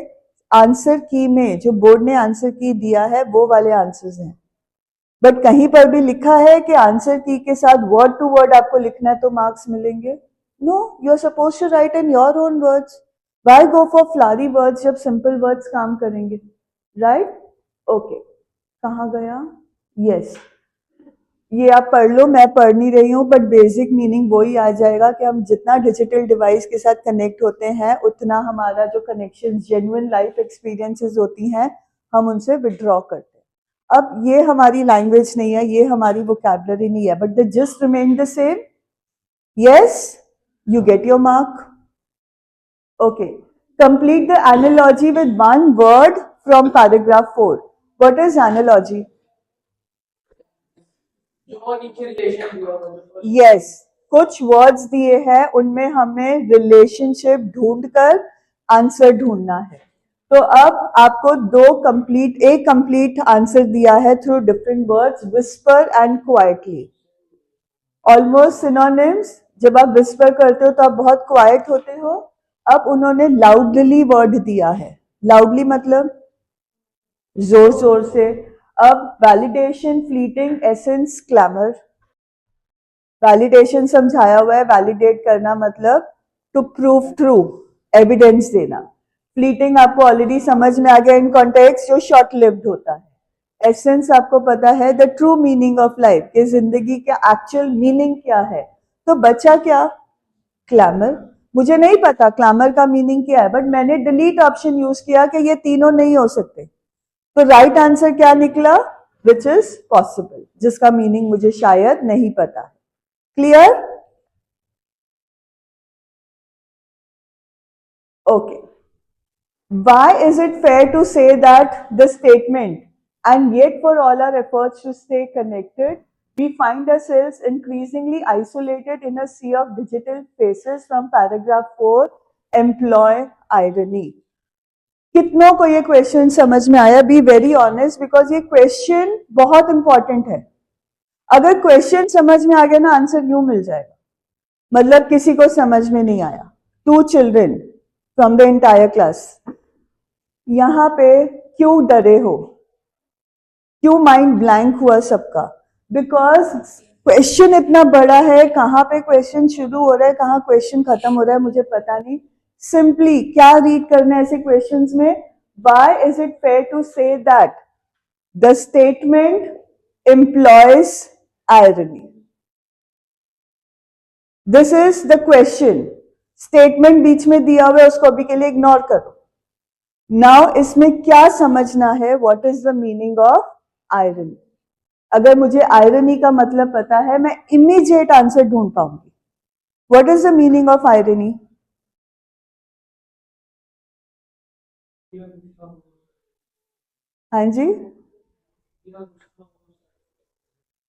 आंसर की में जो बोर्ड ने आंसर की दिया है वो वाले आंसर्स हैं। बट कहीं पर भी लिखा है कि आंसर की के साथ वर्ड टू वर्ड आपको लिखना है तो मार्क्स मिलेंगे? No, you are suppose to write in your own words. Why go for flowery words जब सिंपल वर्ड्स काम करेंगे, राइट? ओके, कहाँ गया? यस, ये आप पढ़ लो, मैं पढ़ नहीं रही हूँ, बट बेसिक मीनिंग वही आ जाएगा कि हम जितना डिजिटल डिवाइस के साथ कनेक्ट होते हैं उतना हमारा जो कनेक्शन जेन्युइन लाइफ एक्सपीरियंसेस होती हैं हम उनसे विड्रॉ करते हैं। अब ये हमारी लैंग्वेज नहीं है, ये हमारी वोकैबुलरी नहीं है, but the just remain the same. Yes, you get your mark. Okay, complete the analogy with one word from paragraph 4. What is analogy? Yes, कुछ वर्ड्स दिए हैं, उनमें हमें रिलेशनशिप ढूंढकर आंसर ढूंढना है। तो अब आपको एक कंप्लीट आंसर दिया है through different words, whisper and quietly. Almost synonyms. जब आप विस्पर करते हो तो आप बहुत क्वाइट होते हो। अब उन्होंने लाउडली वर्ड दिया है। लाउडली मतलब जोर जोर से। अब validation, fleeting, essence, clamour. Validation समझाया हुआ है, वैलिडेट करना मतलब टू प्रूव ट्रू, एविडेंस देना। फ्लीटिंग आपको ऑलरेडी समझ में आ गया इन कॉन्टेक्स्ट, जो शॉर्ट लिव्ड होता है। एसेंस आपको पता है, the true meaning of life, कि जिंदगी का एक्चुअल मीनिंग क्या है। तो बचा क्या? क्लैमर। मुझे नहीं पता क्लैमर का मीनिंग क्या है, बट मैंने डिलीट ऑप्शन यूज किया कि ये तीनों नहीं हो सकते। तो राइट आंसर क्या निकला? विच इज पॉसिबल, जिसका मीनिंग मुझे शायद नहीं पता। Clear? Okay. Why is it fair to say that the statement, and yet for all our efforts to stay connected, We find ourselves increasingly isolated in a sea of digital faces from paragraph 4, employ irony. कितनों को ये question समझ में आया? Be very honest, because ये question बहुत important है. अगर क्वेश्चन समझ में आ गया ना, आंसर यूं मिल जाएगा. मतलब किसी को समझ में नहीं आया. 2 children from the entire class. यहां पे क्यों डरे हो? क्यों माइंड ब्लैंक हुआ सबका? बिकॉज क्वेश्चन इतना बड़ा है. कहां पे क्वेश्चन शुरू हो रहा है, कहां क्वेश्चन खत्म हो रहा है, मुझे पता नहीं. सिंपली क्या रीड करना है ऐसे क्वेश्चंस में? Why is it fair to say that the statement employs irony? This is the question. Statement बीच में दिया हुआ है, उसको अभी के लिए इग्नोर करो. नाउ इसमें क्या समझना है? What is the meaning of irony? अगर मुझे आयरनी का मतलब पता है, मैं इमीडिएट आंसर ढूंढ पाऊंगी. What is the meaning of irony? हाँ जी.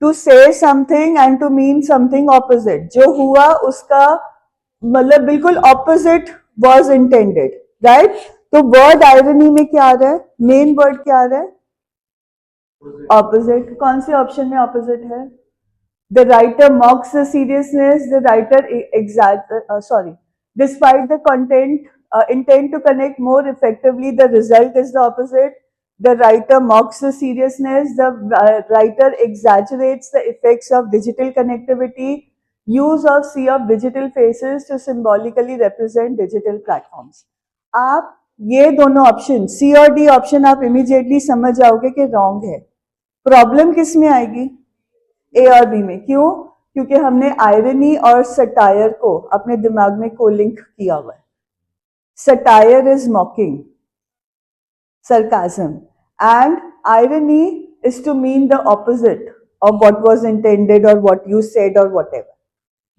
To say something and to mean something opposite. जो हुआ उसका मतलब बिल्कुल ऑपोजिट वॉज इंटेंडेड, राइट? तो वर्ड आयरनी में क्या आ रहा है? मेन वर्ड क्या आ रहा है? ऑपोजिट. कौन से ऑप्शन में ऑपोजिट है? The writer मॉक्स the seriousness, the writer sorry, despite the content intent to connect more effectively, the result is the opposite. The writer mocks the seriousness, the writer exaggerates the effects of digital connectivity, use of sea of digital faces to symbolically represent digital platforms. आप ये दोनों option C और D option आप immediately समझ जाओगे कि wrong है. Problem किस में आएगी? ए और बी में. क्यों? क्योंकि हमने आयरनी और सटायर को अपने दिमाग में कोलिंक किया हुआ है. Satire is मॉकिंग, sarcasm, and irony is to mean the opposite of what was intended or what you said or whatever.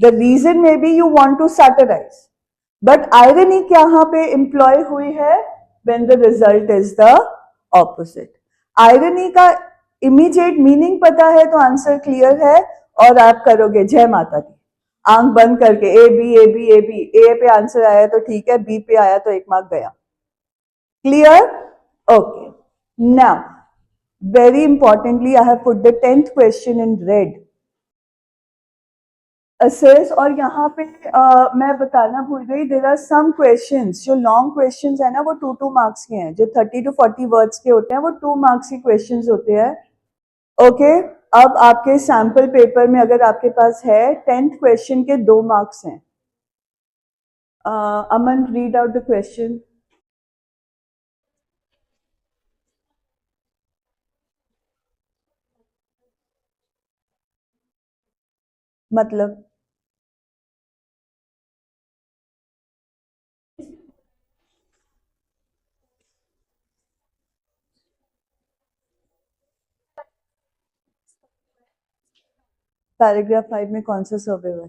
The reason may be you want to satirize, but irony कहाँ पे employ हुई है? When the result is the opposite. irony का immediate meaning पता है तो answer clear है और आप करोगे जय माता दी आंख बंद करके A B A B A B. A पे आंसर आया तो ठीक है, बी पे आया तो 1 मार्क गया. Clear? Okay. Now, very importantly, I have put the 10th question in red. Assess. और यहाँ पे मैं बताना भूल गई, there are some questions जो long questions है ना, वो 2 marks के हैं. जो 30 to 40 words के होते हैं वो 2 marks के questions होते हैं. Okay. अब आपके सैम्पल पेपर में अगर आपके पास है 10th question के 2 marks हैं. Aman, read out the question. मतलब पैराग्राफ 5 में कौन सा सर्वे है?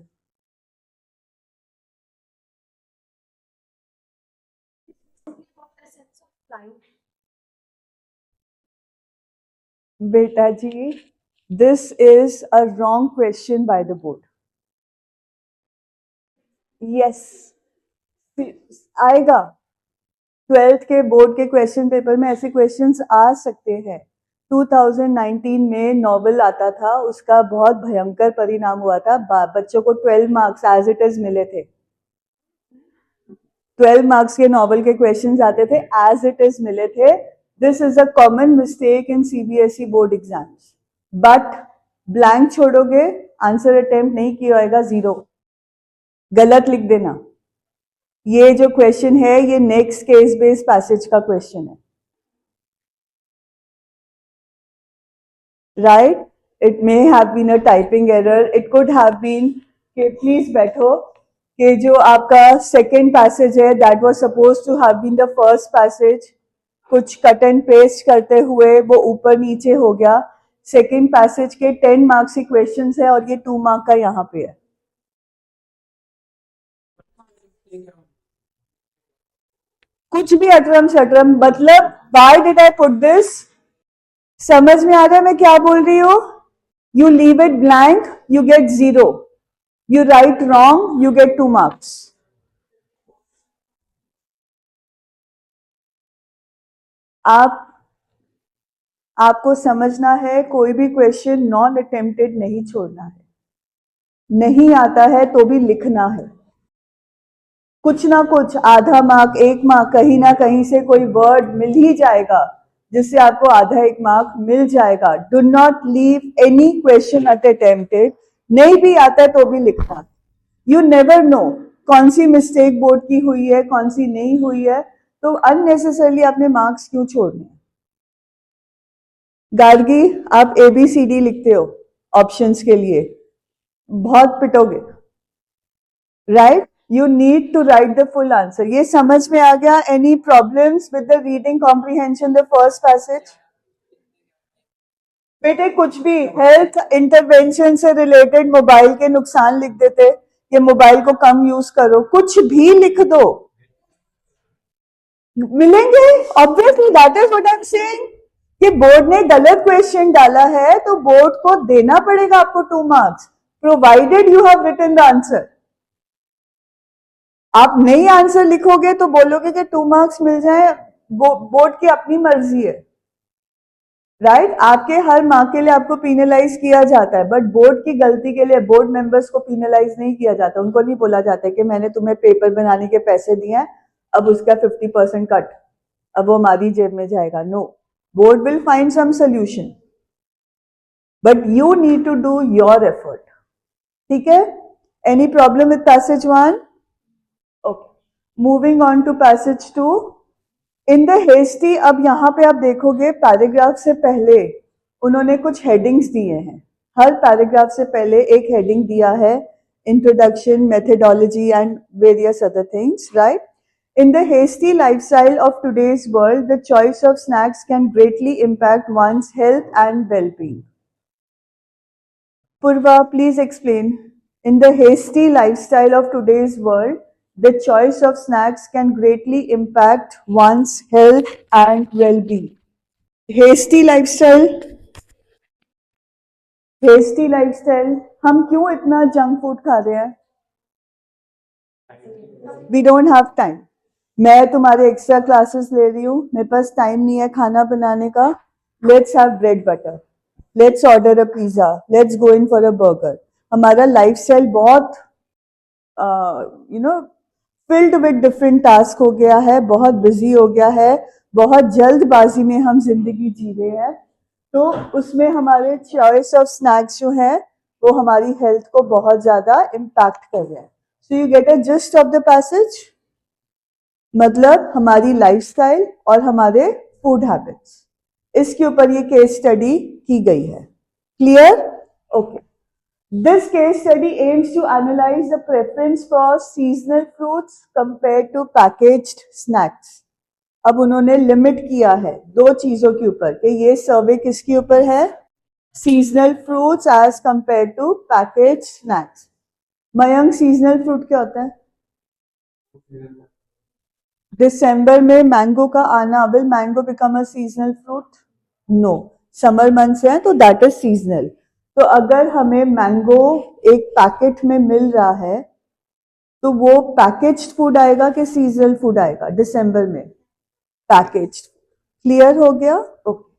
बेटा जी, this is a wrong question by the board. Yes, आएगा. 12th के बोर्ड के क्वेश्चन पेपर में ऐसे क्वेश्चंस आ सकते हैं. 2019 में नॉवल आता था, उसका बहुत भयंकर परिणाम हुआ था. बच्चों को 12 मार्क्स एज इट इज मिले थे. 12 मार्क्स के नॉवल के क्वेश्चंस आते थे, एज इट इज मिले थे. This is a common mistake in CBSE board exams. But blank छोड़ोगे, आंसर अटेम्प्ट नहीं किया होगा, 0. गलत लिख देना. ये जो क्वेश्चन है ये नेक्स्ट केस बेस्ड पैसेज का क्वेश्चन है. Right? It may have been a typing error, it could have been कि प्लीज बैठो कि जो आपका सेकेंड पैसेज है that was suppose to have been the first passage, कुछ कट एंड पेस्ट करते हुए वो ऊपर नीचे हो गया. सेकेंड पैसेज के 10 मार्क्स के क्वेश्चन है और ये 2 मार्क का यहाँ पे है. कुछ भी अटरम शटरम, मतलब why did I put this? समझ में आ रहा है मैं क्या बोल रही हूँ? You leave it blank, you get 0. You write wrong, you get 2 marks. आपको समझना है, कोई भी क्वेश्चन नॉन अटेम्प्टेड नहीं छोड़ना है. नहीं आता है तो भी लिखना है. कुछ ना कुछ आधा मार्क, 1 मार्क, कहीं ना कहीं से कोई वर्ड मिल ही जाएगा जिससे आपको आधा 1 मार्क मिल जाएगा. Do not leave any question at attempted. नहीं भी आता है तो भी लिखना. यू नेवर नो कौन सी मिस्टेक बोर्ड की हुई है, कौन सी नहीं हुई है, तो अननेसेसरली आपने मार्क्स क्यों छोड़ने. गार्गी, आप ABCD लिखते हो ऑप्शंस के लिए, बहुत पिटोगे. Right, you need to write the full answer. ये समझ में आ गया? Any problems with the reading comprehension the first passage? बेटे कुछ भी हेल्थ इंटरवेंशन से रिलेटेड मोबाइल के नुकसान लिख देते कि मोबाइल को कम यूज करो, कुछ भी लिख दो, मिलेंगे. Obviously that is what I am saying कि बोर्ड ने गलत क्वेश्चन डाला है तो बोर्ड को देना पड़ेगा आपको 2 marks, provided you have written the answer. आप नई आंसर लिखोगे तो बोलोगे कि 2 मार्क्स मिल जाए, बोर्ड की अपनी मर्जी है. राइट, आपके हर मार्क के लिए आपको पीनलाइज किया जाता है, बट बोर्ड की गलती के लिए बोर्ड मेंबर्स को पीनलाइज नहीं किया जाता. उनको नहीं बोला जाता कि मैंने तुम्हें पेपर बनाने के पैसे दिए हैं, अब उसका 50% कट, अब वो हमारी जेब में जाएगा. No, board will find some solution, but you need to do your effort. ठीक है? Any problem with passage 1? Okay, moving on to passage 2. In the hasty, अब यहां पे आप देखोगे पैराग्राफ से पहले उन्होंने कुछ हेडिंग्स दिए हैं. हर पैराग्राफ से पहले एक हेडिंग दिया है, introduction, methodology and various other things. Right, in the hasty lifestyle of today's world, the choice of snacks can greatly impact one's health and well-being. Purva, please explain. In the hasty lifestyle of today's world, the choice of snacks can greatly impact one's health and well-being. Hasty lifestyle. Hasty lifestyle. हम क्यों इतना junk food खा रहे हैं? We don't have time. मैं तुम्हारे extra classes ले रही हूँ, मेरे पास टाइम नहीं है खाना बनाने का. Let's have bread butter, let's order a pizza, let's go in for a burger. हमारा लाइफस्टाइल बहुत फिल्ड विद डिफरेंट टास्क हो गया है, बहुत बिजी हो गया है, बहुत जल्दबाजी में हम जिंदगी जी रहे हैं. तो उसमें हमारे चॉइस ऑफ स्नैक्स जो है वो हमारी हेल्थ को बहुत ज्यादा इम्पैक्ट कर रहे हैं. So you get a gist of the passage. मतलब हमारी लाइफस्टाइल और हमारे फूड हैबिट्स, इसके ऊपर ये केस स्टडी की गई है. Clear? Okay. This case study aims to analyse the preference for seasonal fruits compare to packaged snacks. अब उन्होंने लिमिट किया है 2 चीजों के ऊपर कि ये सर्वे किसके ऊपर है? Seasonal fruits as compare to packaged snacks. Mayank, seasonal fruit क्या होता है? दिसंबर में मैंगो का आना, will mango become a seasonal fruit? No, summer months है तो दैट इज सीजनल. तो अगर हमें मैंगो एक पैकेट में मिल रहा है तो वो पैकेज्ड फूड आएगा कि सीजनल फूड आएगा? दिसंबर में पैकेज्ड. क्लियर हो गया? ओके,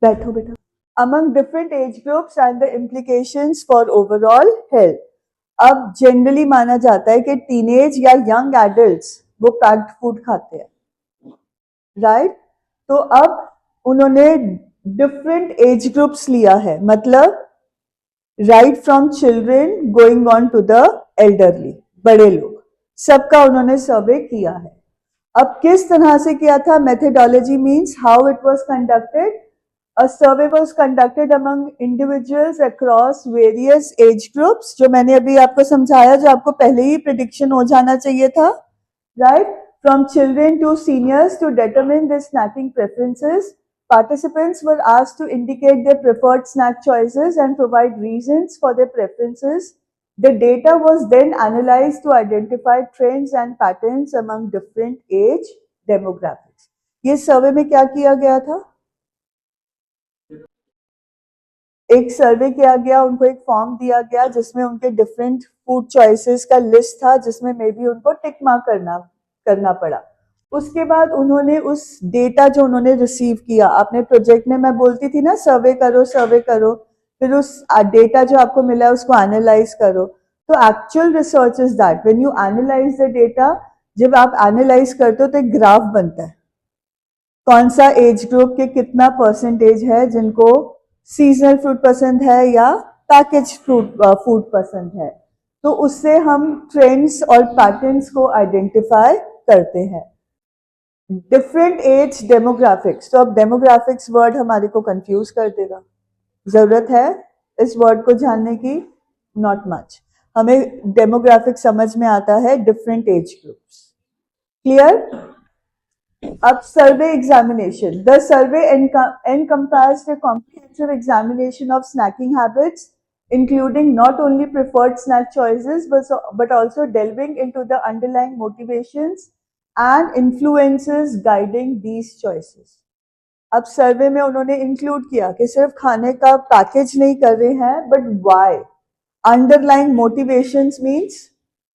बैठो बेटा. Among different age groups and the implications for overall health. अब जनरली माना जाता है कि टीनेज या यंग एडल्ट्स वो पैक्ड फूड खाते हैं. राइट, तो अब उन्होंने डिफरेंट एज ग्रुप्स लिया है, मतलब right from children going on to the elderly, बड़े लोग, सबका उन्होंने सर्वे किया है. अब किस तरह से किया था? Methodology means how it was conducted. A survey was conducted among individuals across various age groups, जो मैंने अभी आपको समझाया, जो आपको पहले ही प्रिडिक्शन हो जाना चाहिए था. Right, from children to seniors, to determine their snacking preferences. Participants were asked to indicate their preferred snack choices and provide reasons for their preferences. The data was then analyzed to identify trends and patterns among different age demographics. ये सर्वे में क्या किया गया था? एक सर्वे किया गया, उनको एक फॉर्म दिया गया जिसमें उनके डिफरेंट फूड चॉइसेस का लिस्ट था, जिसमें मे बी उनको टिक मार्क करना पड़ा। उसके बाद उन्होंने उस डेटा जो उन्होंने रिसीव किया, अपने प्रोजेक्ट में मैं बोलती थी ना सर्वे करो, फिर उस डेटा जो आपको मिला है उसको एनालाइज करो। तो actual research is that when you analyse the data, जब आप एनालाइज करते हो तो एक ग्राफ बनता है, कौन सा एज ग्रुप के कितना परसेंटेज है जिनको सीजनल फ्रूट पसंद है या पैकेज फूड पसंद है। तो उससे हम ट्रेंड्स और पैटर्न्स को आइडेंटिफाई करते हैं। डिफरेंट एज डेमोग्राफिक्स, तो अब डेमोग्राफिक्स वर्ड हमारे को कंफ्यूज कर देगा, जरूरत है इस वर्ड को जानने की? Not much. हमें डेमोग्राफिक समझ में आता है डिफरेंट एज ग्रुप्स। क्लियर? अब survey examination. The survey encompassed a comprehensive examination of snacking habits, including not only preferred snack choices, but also delving into the underlying motivations and influences guiding these choices. अब सर्वे में उन्होंने include किया कि सिर्फ खाने का package नहीं कर रहे हैं, but why, underlying motivations means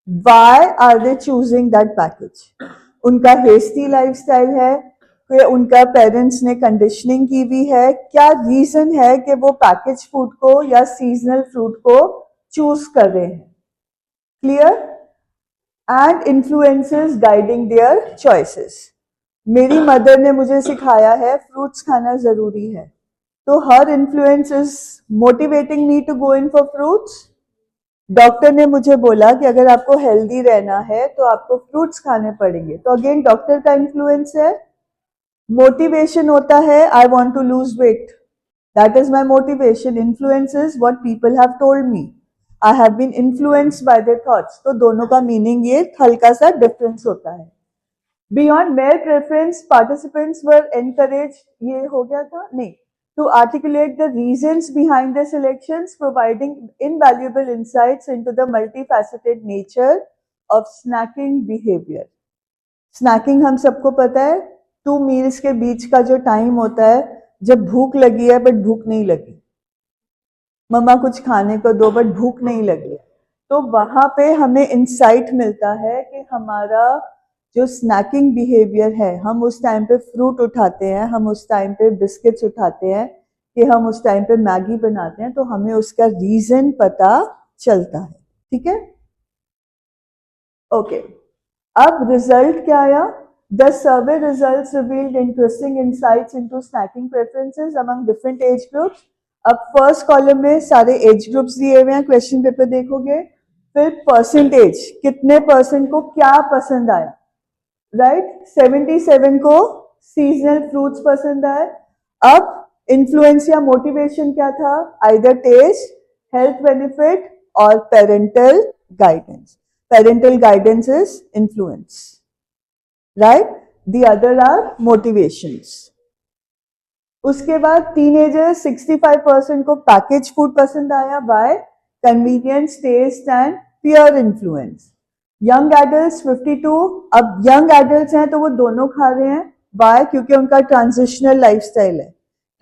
why are they choosing that package. उनका हेस्टी लाइफस्टाइल है कि उनका पेरेंट्स ने कंडीशनिंग की हुई है, क्या रीजन है कि वो पैकेज फूड को या सीजनल फ्रूट को चूज कर रहे हैं। Clear? And influences guiding their choices. मेरी मदर ने मुझे सिखाया है फ्रूट्स खाना जरूरी है, तो हर influence is motivating me to go in for fruits. Doctor ने मुझे बोला कि अगर आपको हेल्दी रहना है तो आपको फ्रूट्स खाने पड़ेंगे, तो अगेन डॉक्टर का इन्फ्लुएंस है। मोटिवेशन होता है I want to lose weight, that is my motivation. Influence is what people have told me, I have been influenced by their thoughts. तो दोनों का मीनिंग ये हल्का सा डिफरेंस होता है। बियॉन्ड मेयर प्रेफरेंस, पार्टिसिपेंट्स वर एनकरेज, ये हो गया था नहीं, to articulate the reasons behind the selections, providing invaluable insights into the multifaceted nature of snacking behavior. Snacking हम सबको पता है, 2 meals के बीच का जो टाइम होता है जब भूख लगी है बट भूख नहीं लगी, मम्मा कुछ खाने को दो बट भूख नहीं लगी, तो वहां पे हमें इंसाइट मिलता है कि हमारा जो स्नैकिंग बिहेवियर है, हम उस टाइम पे फ्रूट उठाते हैं, हम उस टाइम पे बिस्किट्स उठाते हैं, कि हम उस टाइम पे मैगी बनाते हैं, तो हमें उसका रीजन पता चलता है। ठीक है, ओके। अब रिजल्ट क्या आया? The survey results revealed interesting insights into snacking preferences among different age groups. अब फर्स्ट कॉलम में सारे एज ग्रुप्स दिए हुए हैं, क्वेश्चन पेपर देखोगे, फिर परसेंटेज, कितने परसेंट को क्या पसंद आया, राइट? 77 को सीजनल फ्रूट्स पसंद आए। अब इन्फ्लुएंस या मोटिवेशन क्या था? आइदर टेस्ट, हेल्थ बेनिफिट और parental guidance. Parental guidance is influence, right? The other are motivations. उसके बाद टीनेजर्स 65% को पैकेज फूड पसंद आया, by convenience, taste and peer influence. Young adults 52, अब यंग एडल्ट्स हैं तो वो दोनों खा रहे हैं, बाय क्योंकि उनका ट्रांजिशनल लाइफस्टाइल है।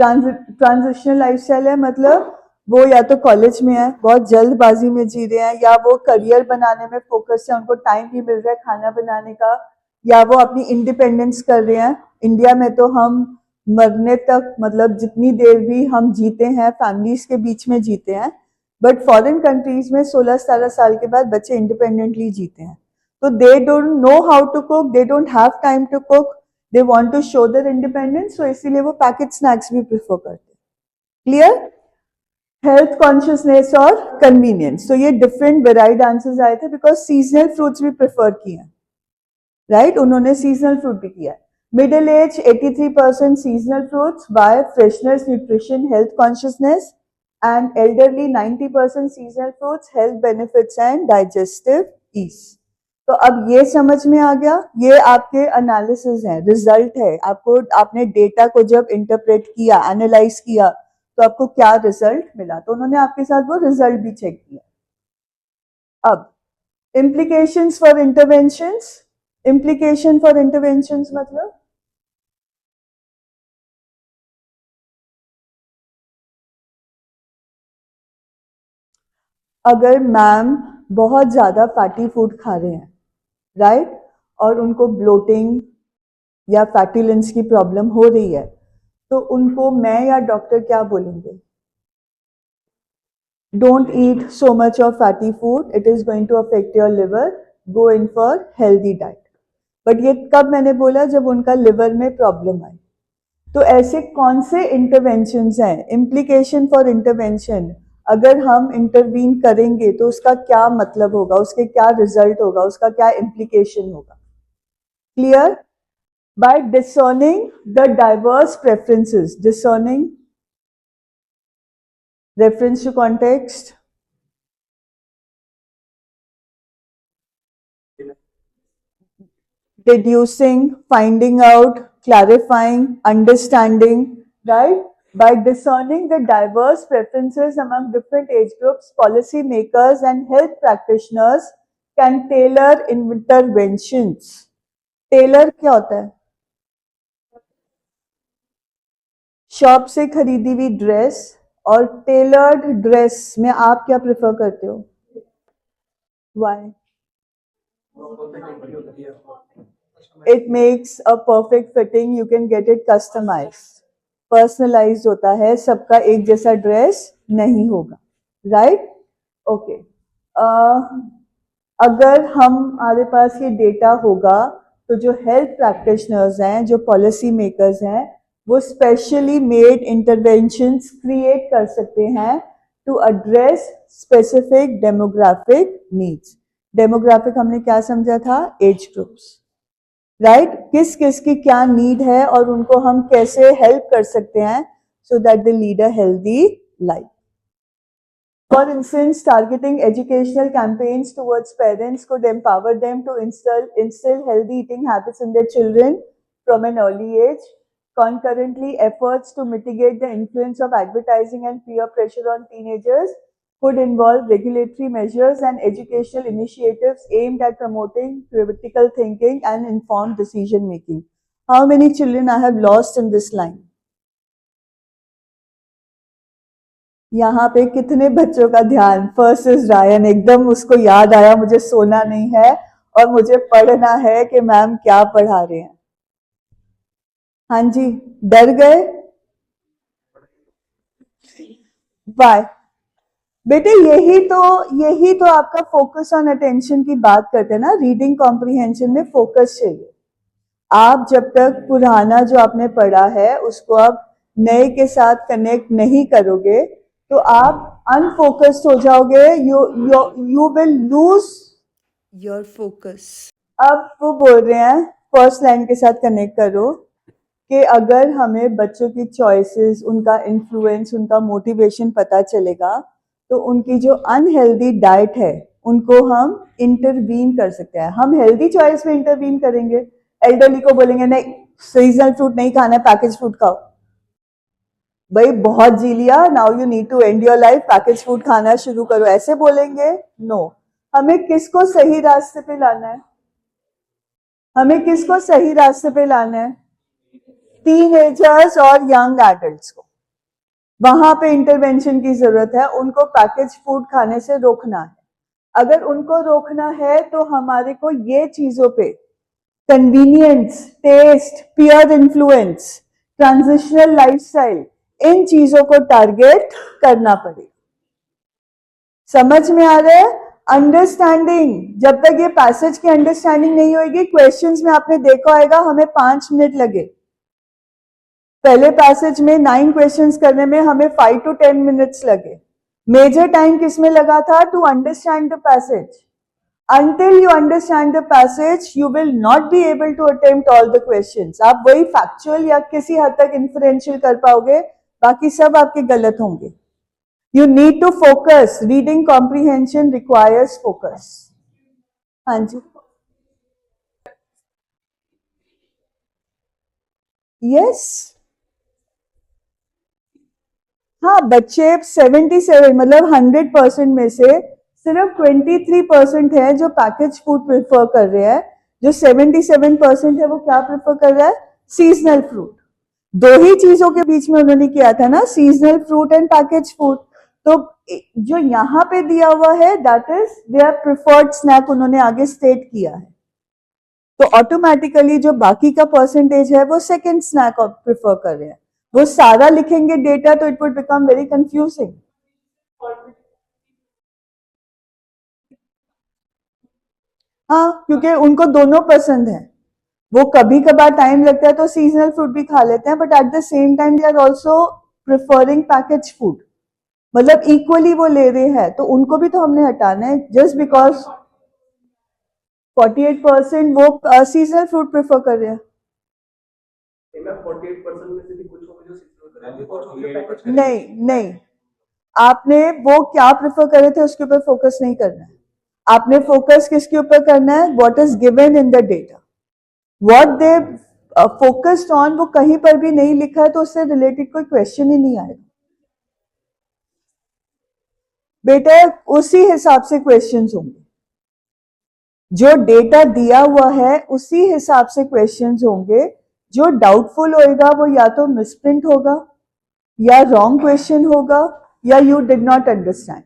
ट्रांजिशनल लाइफस्टाइल है मतलब वो या तो कॉलेज में है, बहुत जल्दबाजी में जी रहे हैं, या वो करियर बनाने में फोकस है, उनको टाइम नहीं मिल रहा है खाना बनाने का, या वो अपनी इंडिपेंडेंस कर रहे हैं। इंडिया में तो हम मरने तक, मतलब जितनी देर भी हम जीते हैं फैमिलीज के बीच में जीते हैं, बट फॉरेन कंट्रीज में 16-17 साल के बाद बच्चे इंडिपेंडेंटली जीते हैं। तो they don't know how to cook, they don't have time to cook, they want to show their independence, तो इसीलिए वो पैकेट स्नैक्स भी प्रेफर करते हैं। क्लियर? हेल्थ कॉन्शियसनेस और कन्वीनियंस, तो ये डिफरेंट वेराइड आंसर्स आए थे बिकॉज सीजनल फ्रूट्स भी प्रेफर किए हैं, राइट? उन्होंने सीजनल फ्रूट भी किया है। Middle age 83% seasonal fruits, by freshness, nutrition, health consciousness, and elderly 90% seasonal fruits, health benefits and digestive ease. तो अब ये समझ में आ गया, ये आपके एनालिसिस है, रिजल्ट है। आपको, आपने डेटा को जब इंटरप्रेट किया, एनालाइज किया, तो आपको क्या रिजल्ट मिला, तो उन्होंने आपके साथ वो रिजल्ट भी चेक किया। अब implications for interventions, implication for interventions मतलब अगर मैम बहुत ज़्यादा फैटी फूड खा रहे हैं, राइट, और उनको ब्लोटिंग या फैटीलेंस की प्रॉब्लम हो रही है, तो उनको मैं या डॉक्टर क्या बोलेंगे? Don't eat so much of fatty food, it is going to affect your liver, go in for healthy diet. But ये कब मैंने बोला? जब उनका लिवर में प्रॉब्लम आई। तो ऐसे कौन से इंटरवेंशंस हैं, इम्प्लीकेशन फॉर इंटरवेंशन, अगर हम इंटरवीन करेंगे तो उसका क्या मतलब होगा, उसके क्या रिजल्ट होगा, उसका क्या इम्प्लीकेशन होगा? Clear? By discerning the diverse preferences, discerning reference to context, deducing, finding out, clarifying, understanding, right? By discerning the diverse preferences among different age groups, policy makers and health practitioners can tailor interventions. Tailor क्या होता है? Shop से खरीदी हुई dress और tailored dress में आप क्या प्रेफर करते हो? Why? It makes a perfect fitting, you can get it customized, personalized होता है, सबका एक जैसा ड्रेस नहीं होगा, राइट? ओके, अगर हमारे पास ये डेटा होगा तो जो हेल्थ प्रैक्टिशनर्स हैं, जो पॉलिसी मेकर्स हैं, वो स्पेशली मेड इंटरवेंशंस क्रिएट कर सकते हैं to address specific demographic needs. Demographic हमने क्या समझा था? Age groups, right? किस किस की क्या नीड है और उनको हम कैसे हेल्प कर सकते हैं so that they lead a healthy life. For instance, targeting educational campaigns towards parents could empower them to instill healthy eating habits in their children from an early age. Concurrently, efforts to mitigate the influence of advertising and peer pressure on teenagers could involve regulatory measures and educational initiatives aimed at promoting critical thinking and informed decision making. How many children I have lost in this line? यहाँ पे कितने बच्चों का ध्यान? First is Ryan, एकदम उसको याद आया मुझे सोना नहीं है और मुझे पढ़ना है कि मैम क्या पढ़ा रहे हैं। हाँ जी, डर गए? बाय बेटे, यही तो आपका फोकस ऑन अटेंशन की बात करते हैं ना। रीडिंग कॉम्प्रिहेंशन में फोकस चाहिए। आप जब तक पुराना जो आपने पढ़ा है उसको आप नए के साथ कनेक्ट नहीं करोगे तो आप अनफोकस्ड हो जाओगे, you will lose your focus. अब वो बोल रहे हैं फर्स्ट लाइन के साथ कनेक्ट करो कि अगर हमें बच्चों की चॉइसेस, उनका इन्फ्लुएंस, उनका मोटिवेशन पता चलेगा तो उनकी जो अनहेल्दी डाइट है उनको हम इंटरवीन कर सकते हैं। हम हेल्दी चॉइस में इंटरवीन करेंगे। एल्डरली को बोलेंगे नहीं सीजनल फ्रूट नहीं खाना है, पैकेज फूड खाओ। भाई बहुत जी लिया, now you need to end your life, package food खाना शुरू करो, ऐसे बोलेंगे? नो। हमें किसको सही रास्ते पे लाना है? हमें किसको सही रास्ते पे लाना है? टीनेजर्स और यंग एडल्ट्स को। वहां पे इंटरवेंशन की जरूरत है। उनको पैकेज फूड खाने से रोकना है। अगर उनको रोकना है तो हमारे को ये चीजों पे, convenience, taste, peer influence, transitional lifestyle, इन चीजों को टारगेट करना पड़ेगा। समझ में आ रहा है? अंडरस्टैंडिंग, जब तक ये पैसेज की अंडरस्टैंडिंग नहीं होगी, क्वेश्चंस में आपने देखा होगा हमें 5 मिनट लगे। पहले पैसेज में 9 क्वेश्चंस करने में हमें 5 to 10 मिनट्स लगे। मेजर टाइम किसमें लगा था? To understand the passage. Until you understand the passage, you will not be able to attempt all the questions. आप वही factual या किसी हद तक inferential कर पाओगे, बाकी सब आपके गलत होंगे। You need to focus. Reading comprehension requires focus. हाँ जी, yes. हाँ, बच्चे 77 मतलब 100% में से सिर्फ 23% है जो पैकेज फूड प्रेफर कर रहे हैं। जो 77% है वो क्या प्रेफर कर रहा है? Seasonal fruit. दो ही चीजों के बीच में उन्होंने किया था ना, seasonal fruit and package food. तो जो यहाँ पे दिया हुआ है that is their preferred snack, उन्होंने आगे स्टेट किया है, तो ऑटोमेटिकली जो बाकी का परसेंटेज है वो सेकंड स्नैक प्रिफर कर रहे हैं। वो सारा लिखेंगे डेटा तो it would become very confusing. हाँ, क्योंकि उनको दोनों पसंद है, वो कभी कभार टाइम लगता है तो सीजनल फ्रूट भी खा लेते हैं, but at the same time they are also preferring package food, मतलब इक्वली वो ले रहे हैं, तो उनको भी तो हमने हटाना है जस्ट बिकॉज 48% वो सीजनल फ्रूट प्रेफर कर रहे हैं। 48% में से भी कुछ होंगे जो सीजनल करेंगे, नहीं नहीं, आपने वो क्या प्रेफर करे थे उसके ऊपर फोकस नहीं करना है, आपने फोकस किसके ऊपर करना है, what is given in the data, what they focused on, वो कहीं पर भी नहीं लिखा है तो उससे रिलेटेड कोई क्वेश्चन ही नहीं आएगा बेटा, उसी हिसाब से क्वेश्चंस होंगे, जो डेटा दिया हुआ है उसी हिसाब से क्वेश्चंस होंगे, जो डाउटफुल होएगा वो या तो मिसप्रिंट होगा या रॉन्ग क्वेश्चन होगा या you did not understand,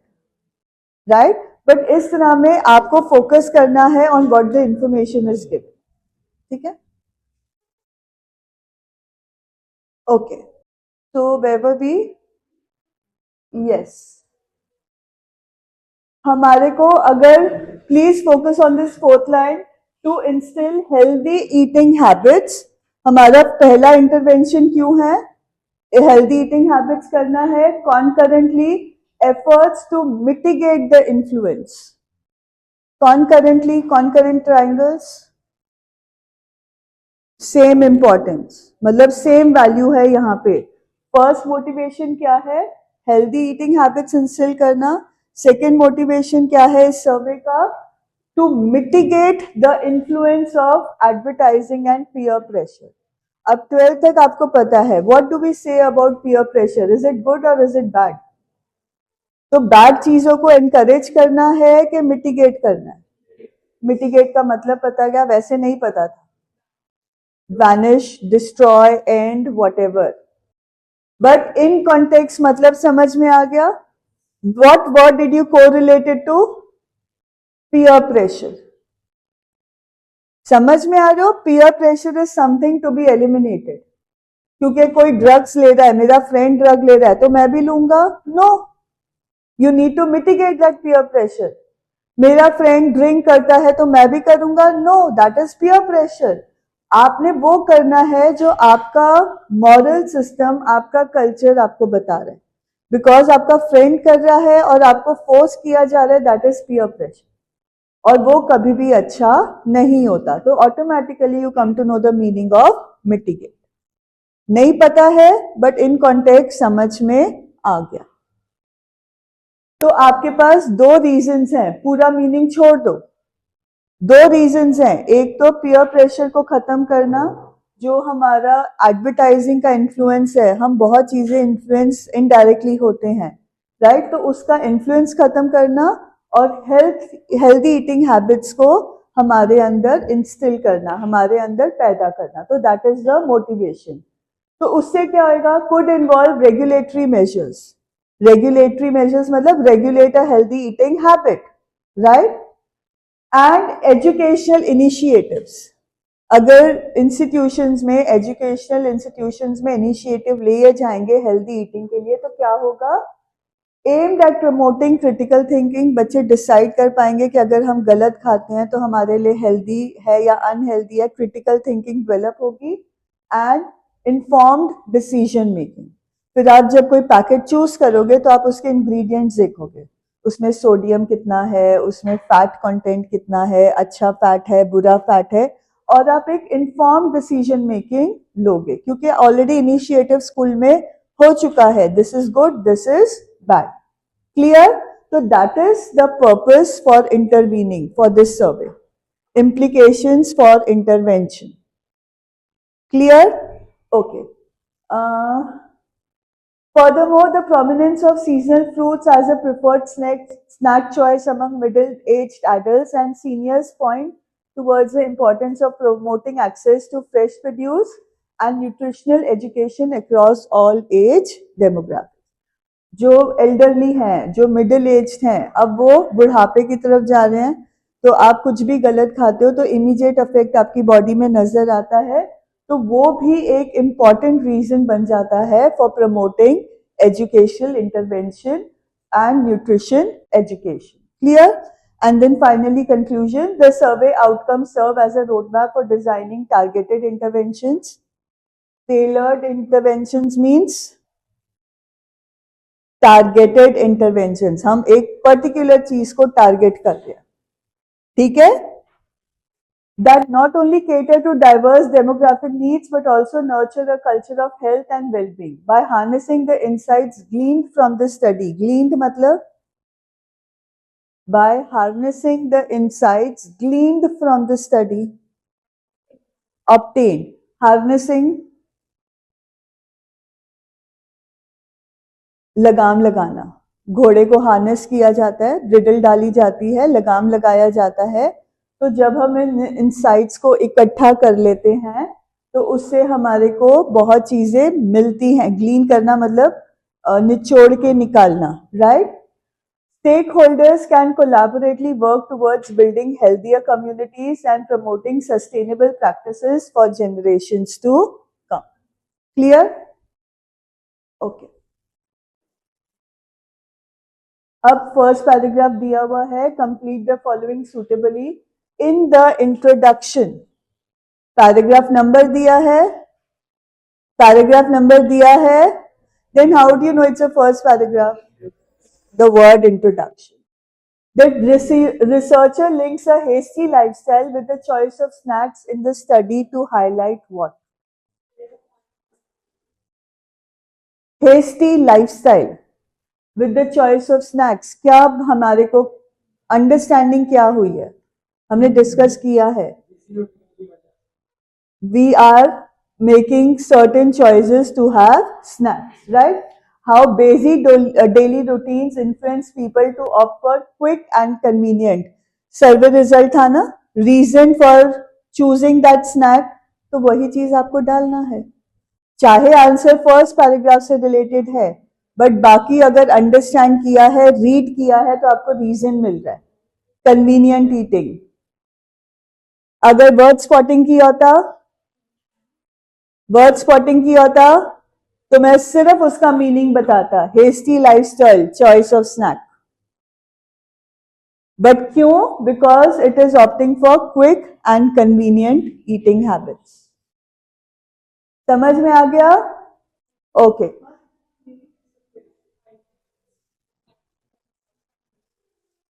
right, but इस तरह में आपको फोकस करना है on what the information is given, ठीक है, ओके, तो वेयर वर वी, यस, हमारे को अगर please focus on this fourth line, to instil healthy eating habits, हमारा पहला इंटरवेंशन क्यों है, हेल्दी ईटिंग हैबिट्स करना है, concurrently efforts to mitigate the influence, concurrently, concurrent triangles same importance, मतलब सेम वैल्यू है यहाँ पे, फर्स्ट मोटिवेशन क्या है, हेल्दी ईटिंग हैबिट्स इंस्टिल करना, सेकेंड मोटिवेशन क्या है इस सर्वे का, to mitigate the influence of advertising and peer pressure. अब 12th तक आपको पता है, what do we say about peer pressure, is it good और इज इट बैड, तो बैड चीजों को एनकरेज करना है कि मिटिगेट करना है, मिटिगेट का मतलब पता क्या, वैसे नहीं पता था, vanish, destroy, end, whatever, but in context मतलब समझ में आ गया, what word did you correlate it to, peer pressure, समझ में आ रहा हो, peer pressure is something to be eliminated, क्योंकि कोई ड्रग्स ले रहा है, मेरा फ्रेंड ड्रग ले रहा है तो मैं भी लूंगा, no, you need to mitigate that peer pressure, मेरा फ्रेंड ड्रिंक करता है तो मैं भी करूंगा, no, that is peer pressure, आपने वो करना है जो आपका मॉरल सिस्टम, आपका कल्चर आपको बता रहा है, बिकॉज आपका फ्रेंड कर रहा है और आपको फोर्स किया जा रहा है, दैट इज पीयर प्रेशर, और वो कभी भी अच्छा नहीं होता, तो automatically you come to know the meaning of mitigate, नहीं पता है बट इन कॉन्टेक्स्ट समझ में आ गया, तो आपके पास दो रीजंस हैं, पूरा मीनिंग छोड़ दो, दो रीजंस हैं, एक तो पीयर प्रेशर को खत्म करना, जो हमारा एडवर्टाइजिंग का इन्फ्लुएंस है, हम बहुत चीजें इन्फ्लुएंस इनडायरेक्टली होते हैं, राइट, तो उसका इन्फ्लुएंस खत्म करना और हेल्दी ईटिंग हैबिट्स को हमारे अंदर इंस्टिल करना, हमारे अंदर पैदा करना, तो दैट इज द मोटिवेशन, तो उससे क्या होगा, could involve regulatory measures, regulatory measures मतलब regulate a healthy eating habit, right, and educational initiatives, अगर इंस्टीट्यूशंस में, एजुकेशनल इंस्टीट्यूशंस में इनिशिएटिव लिए जाएंगे हेल्दी ईटिंग के लिए, तो क्या होगा, aimed at promoting critical thinking, बच्चे डिसाइड कर पाएंगे कि अगर हम गलत खाते हैं तो हमारे लिए हेल्दी है या अनहेल्दी है, क्रिटिकल थिंकिंग डेवलप होगी, एंड इन्फॉर्म्ड डिसीजन मेकिंग, फिर आप जब कोई पैकेट चूज करोगे तो आप उसके इंग्रेडिएंट्स देखोगे, उसमें सोडियम कितना है, उसमें फैट कंटेंट कितना है, अच्छा फैट है, बुरा फैट है, और आप एक इन्फॉर्म्ड डिसीजन मेकिंग लोगे, क्योंकि ऑलरेडी इनिशिएटिव स्कूल में हो चुका है, this is good, this is bad, clear, तो that is the purpose for intervening for this survey, implications for intervention, clear, okay, furthermore, the prominence of seasonal fruits as a preferred snack choice among middle-aged adults and seniors point towards the importance of promoting access to fresh produce and nutritional education across all age demographics. जो elderly हैं, जो middle aged हैं, अब वो बुढ़ापे की तरफ जा रहे हैं, तो आप कुछ भी गलत खाते हो तो इमीडिएट इफेक्ट आपकी बॉडी में नजर आता है, तो वो भी एक इम्पॉर्टेंट रीजन बन जाता है for promoting educational intervention and nutrition education. Clear? And then finally conclusion, the survey outcomes serve as a roadmap for designing targeted interventions. Tailored interventions means targeted interventions. हम एक particular चीज को target कर रहे हैं, ठीक है? That not only cater to diverse demographic needs but also nurture a culture of health and well-being by harnessing the insights gleaned from the study. Gleaned मतलब by harnessing the insights gleaned from the study, obtained. Harnessing, लगाम लगाना, घोड़े को harness किया जाता है, bridle डाली जाती है, लगाम लगाया जाता है, तो जब हम इन इंसाइट्स को इकट्ठा कर लेते हैं तो उससे हमारे को बहुत चीजें मिलती हैं. ग्लीन करना मतलब निचोड़ के निकालना, right? Stakeholders can collaboratively work towards building healthier communities and promoting sustainable practices for generations to come. Clear? Okay. अब फर्स्ट पैराग्राफ दिया हुआ है, complete the following suitably in the introduction. Paragraph number दिया है, पैराग्राफ नंबर दिया है, then how do you know it's a first paragraph? The word introduction. The researcher links a hasty lifestyle with the choice of snacks in the study to highlight what? Hasty lifestyle with the choice of snacks. क्या हमारे को understanding क्या हुई है? हमने discuss किया है. We are making certain choices to have snacks, right? How busy daily routines influence people to opt for quick and convenient. Survey result था ना, reason for choosing that snack, तो वही चीज आपको डालना है. चाहे आंसर फर्स्ट पैराग्राफ से रिलेटेड है, बट बाकी अगर अंडरस्टैंड किया है, रीड किया है, तो आपको रीजन मिल रहा है. Convenient eating. अगर वर्ड स्पॉटिंग किया होता, वर्ड स्पॉटिंग किया होता तो मैं सिर्फ उसका मीनिंग बताता, hasty lifestyle, choice of snack. But क्यों? Because it is opting for quick and convenient eating habits. समझ में आ गया? ओके.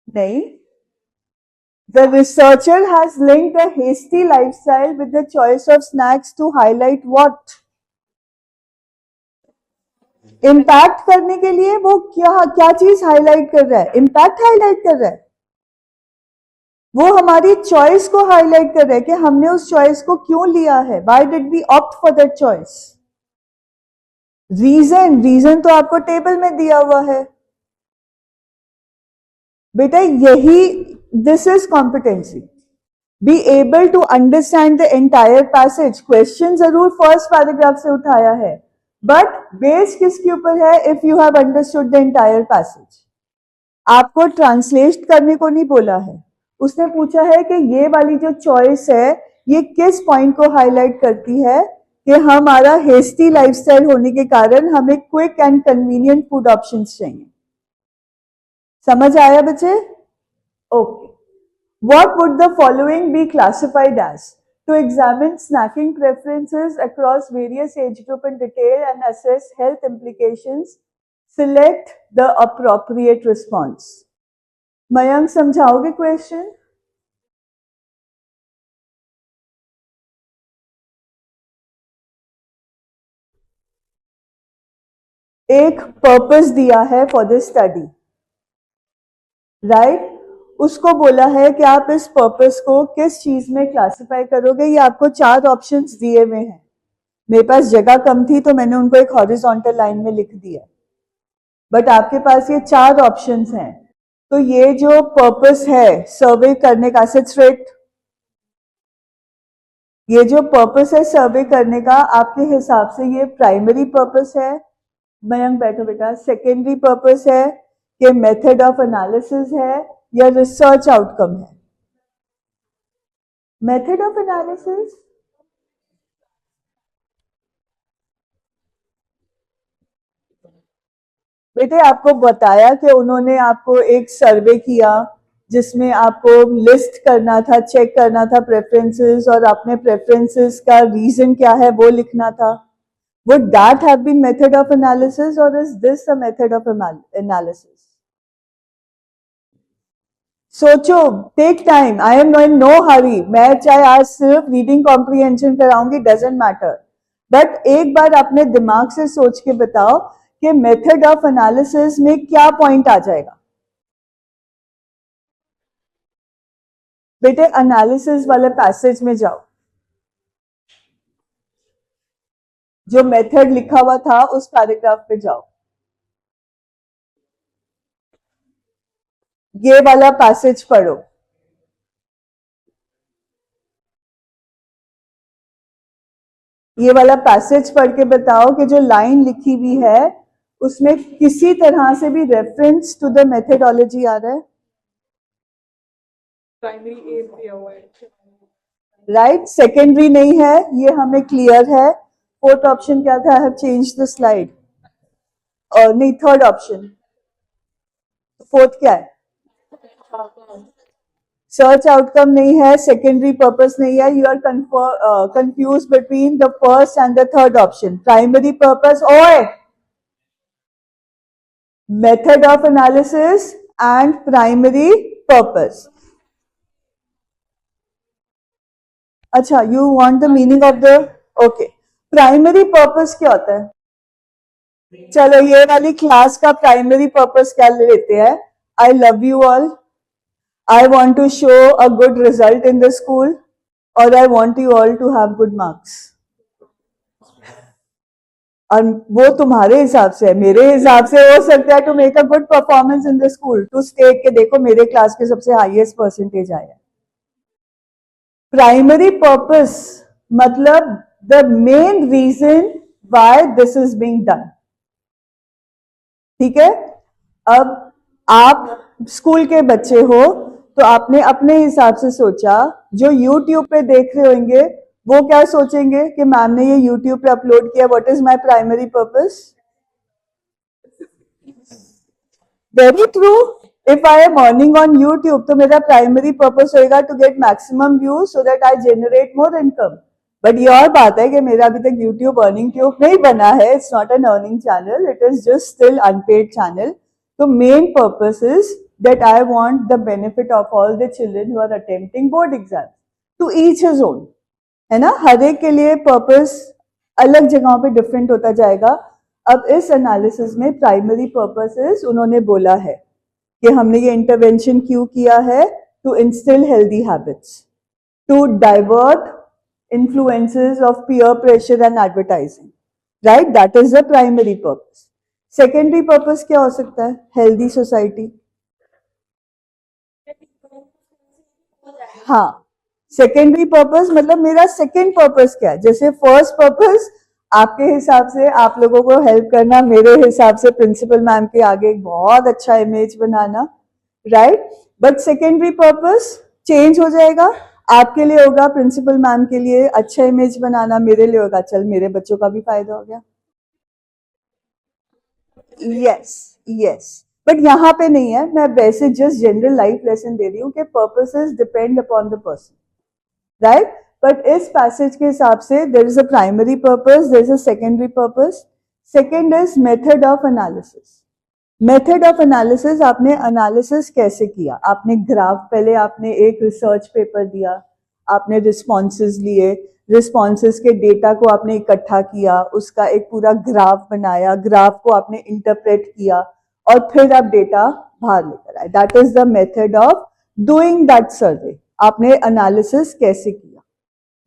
नहीं, the researcher has linked a hasty lifestyle with the choice of snacks to highlight what? Impact करने के लिए वो क्या चीज हाईलाइट कर रहा है? इम्पैक्ट हाईलाइट कर रहा है. वो हमारी चॉइस को हाईलाइट कर रहा है कि हमने उस चॉइस को क्यों लिया है. Why did we opt for that choice? Reason तो आपको टेबल में दिया हुआ है बेटा. यही, this is competency. Be able to understand the entire passage. Question जरूर फर्स्ट पैराग्राफ से उठाया है, बट बेस किसके ऊपर है? If you have understood the entire passage. आपको ट्रांसलेट करने को नहीं बोला है, उसने पूछा है कि ये वाली जो चॉइस है ये किस पॉइंट को हाईलाइट करती है कि हमारा हेस्टी लाइफस्टाइल होने के कारण हमें quick and convenient food options चाहिए. समझ आया बच्चे? Okay. What would the following be classified as? To examine snacking preferences across various age group in detail and assess health implications, select the appropriate response. Mayank समझाओगे question? एक purpose दिया है for this study, right? उसको बोला है कि आप इस पर्पस को किस चीज में क्लासिफाई करोगे. ये आपको 4 ऑप्शंस दिए हुए हैं. मेरे पास जगह कम थी तो मैंने उनको एक हॉरिजॉन्टल लाइन में लिख दिया, बट आपके पास ये 4 ऑप्शंस हैं. तो ये जो पर्पस है सर्वे करने का, सिट्रेट, ये जो पर्पस है सर्वे करने का, आपके हिसाब से ये प्राइमरी पर्पस है मयंक बैठो बेटा। सेकेंडरी पर्पस है कि मेथड ऑफ एनालिसिस है या रिसर्च आउटकम है? Method of analysis. बेटे आपको बताया कि उन्होंने आपको एक सर्वे किया जिसमें आपको लिस्ट करना था, चेक करना था प्रेफरेंसेस, और अपने प्रेफरेंसेस का रीजन क्या है वो लिखना था। Would that have been method of analysis, or is this a method of analysis? सोचो, take time, I am in no hurry. मैं चाहे आज सिर्फ रीडिंग कॉम्प्रीहेंशन कराऊंगी, डजेंट मैटर, बट एक बार अपने दिमाग से सोच के बताओ कि मेथड ऑफ एनालिसिस में क्या पॉइंट आ जाएगा। बेटे एनालिसिस वाले पैसेज में जाओ, जो मेथड लिखा हुआ था उस पैराग्राफ पे जाओ, ये वाला पैसेज पढ़ो। ये वाला पैसेज पढ़ के बताओ कि जो लाइन लिखी हुई है उसमें किसी तरह से भी रेफरेंस टू द मेथडोलॉजी आ रहा है? प्राइमरी एम दिया हुआ है, राइट। सेकेंडरी नहीं है, ये हमें क्लियर है। फोर्थ ऑप्शन क्या था? I have change the slide. नहीं, थर्ड ऑप्शन। फोर्थ क्या है? सर्च आउटकम नहीं है, सेकेंडरी पर्पस नहीं है। You are confuse between the first and the third option. Primary purpose और method of analysis and primary purpose. अच्छा, you want the meaning of the, okay. Primary purpose क्या होता है? चलो ये वाली क्लास का प्राइमरी पर्पस क्या लेते हैं? I love you all, I want to show a good result in the school, or I want you all to have good marks. और वो तुम्हारे हिसाब से है, मेरे हिसाब से हो सकता है to make a good performance in the school, to state के देखो मेरे क्लास के सबसे हाईएस्ट परसेंटेज आया। प्राइमरी पर्पस मतलब the main reason why this is being done. ठीक है? अब आप स्कूल के बच्चे हो तो आपने अपने हिसाब से सोचा, जो YouTube पे देख रहे होंगे वो क्या सोचेंगे कि मैम ने ये YouTube पे अपलोड किया, what is my primary purpose? Very true. If I am earning on YouTube तो मेरा प्राइमरी पर्पस होगा to get maximum views so that I generate more income. But ये और बात है कि मेरा अभी तक YouTube अर्निंग ट्यूब नहीं बना है, it's not an earning channel, it is just still unpaid channel. तो main purpose is that I want the benefit of all the children who are attempting board exams. To each his own, है ना? हर एक के लिए purpose अलग जगहों पे different होता जाएगा। अब इस एनालिसिस में प्राइमरी पर्पसेस उन्होंने बोला है कि हमने ये इंटरवेंशन क्यों किया है, to instil healthy habits, to divert influences of peer pressure and advertising, right? That is the primary purpose. Secondary purpose क्या हो सकता है? Healthy society. हाँ, सेकेंडरी पर्पस मतलब मेरा सेकेंड पर्पस क्या है? जैसे फर्स्ट पर्पस आपके हिसाब से आप लोगों को हेल्प करना, मेरे हिसाब से प्रिंसिपल मैम के आगे एक बहुत अच्छा image banana, right? But secondary purpose change हो जाएगा। आपके लिए होगा प्रिंसिपल मैम के लिए अच्छा इमेज बनाना, मेरे लिए होगा चल मेरे बच्चों का भी फायदा हो गया। यस यस, बट यहाँ पे नहीं है, मैं वैसे जस्ट जनरल लाइफ लेसन दे रही हूँ कि purposes depend upon the person, right? But इस पैसेज के हिसाब से there is a primary purpose, there is a secondary purpose. Second is method of analysis. Method of analysis, आपने एनालिसिस कैसे किया? आपने ग्राफ, पहले आपने एक रिसर्च पेपर दिया, आपने रिस्पॉन्सेज लिए, रिस्पॉन्सेज के डेटा को आपने इकट्ठा किया, उसका एक पूरा ग्राफ बनाया, ग्राफ को आपने इंटरप्रेट किया और फिर आप डेटा बाहर लेकर आए। That is the method of doing that survey. आपने एनालिसिस कैसे किया,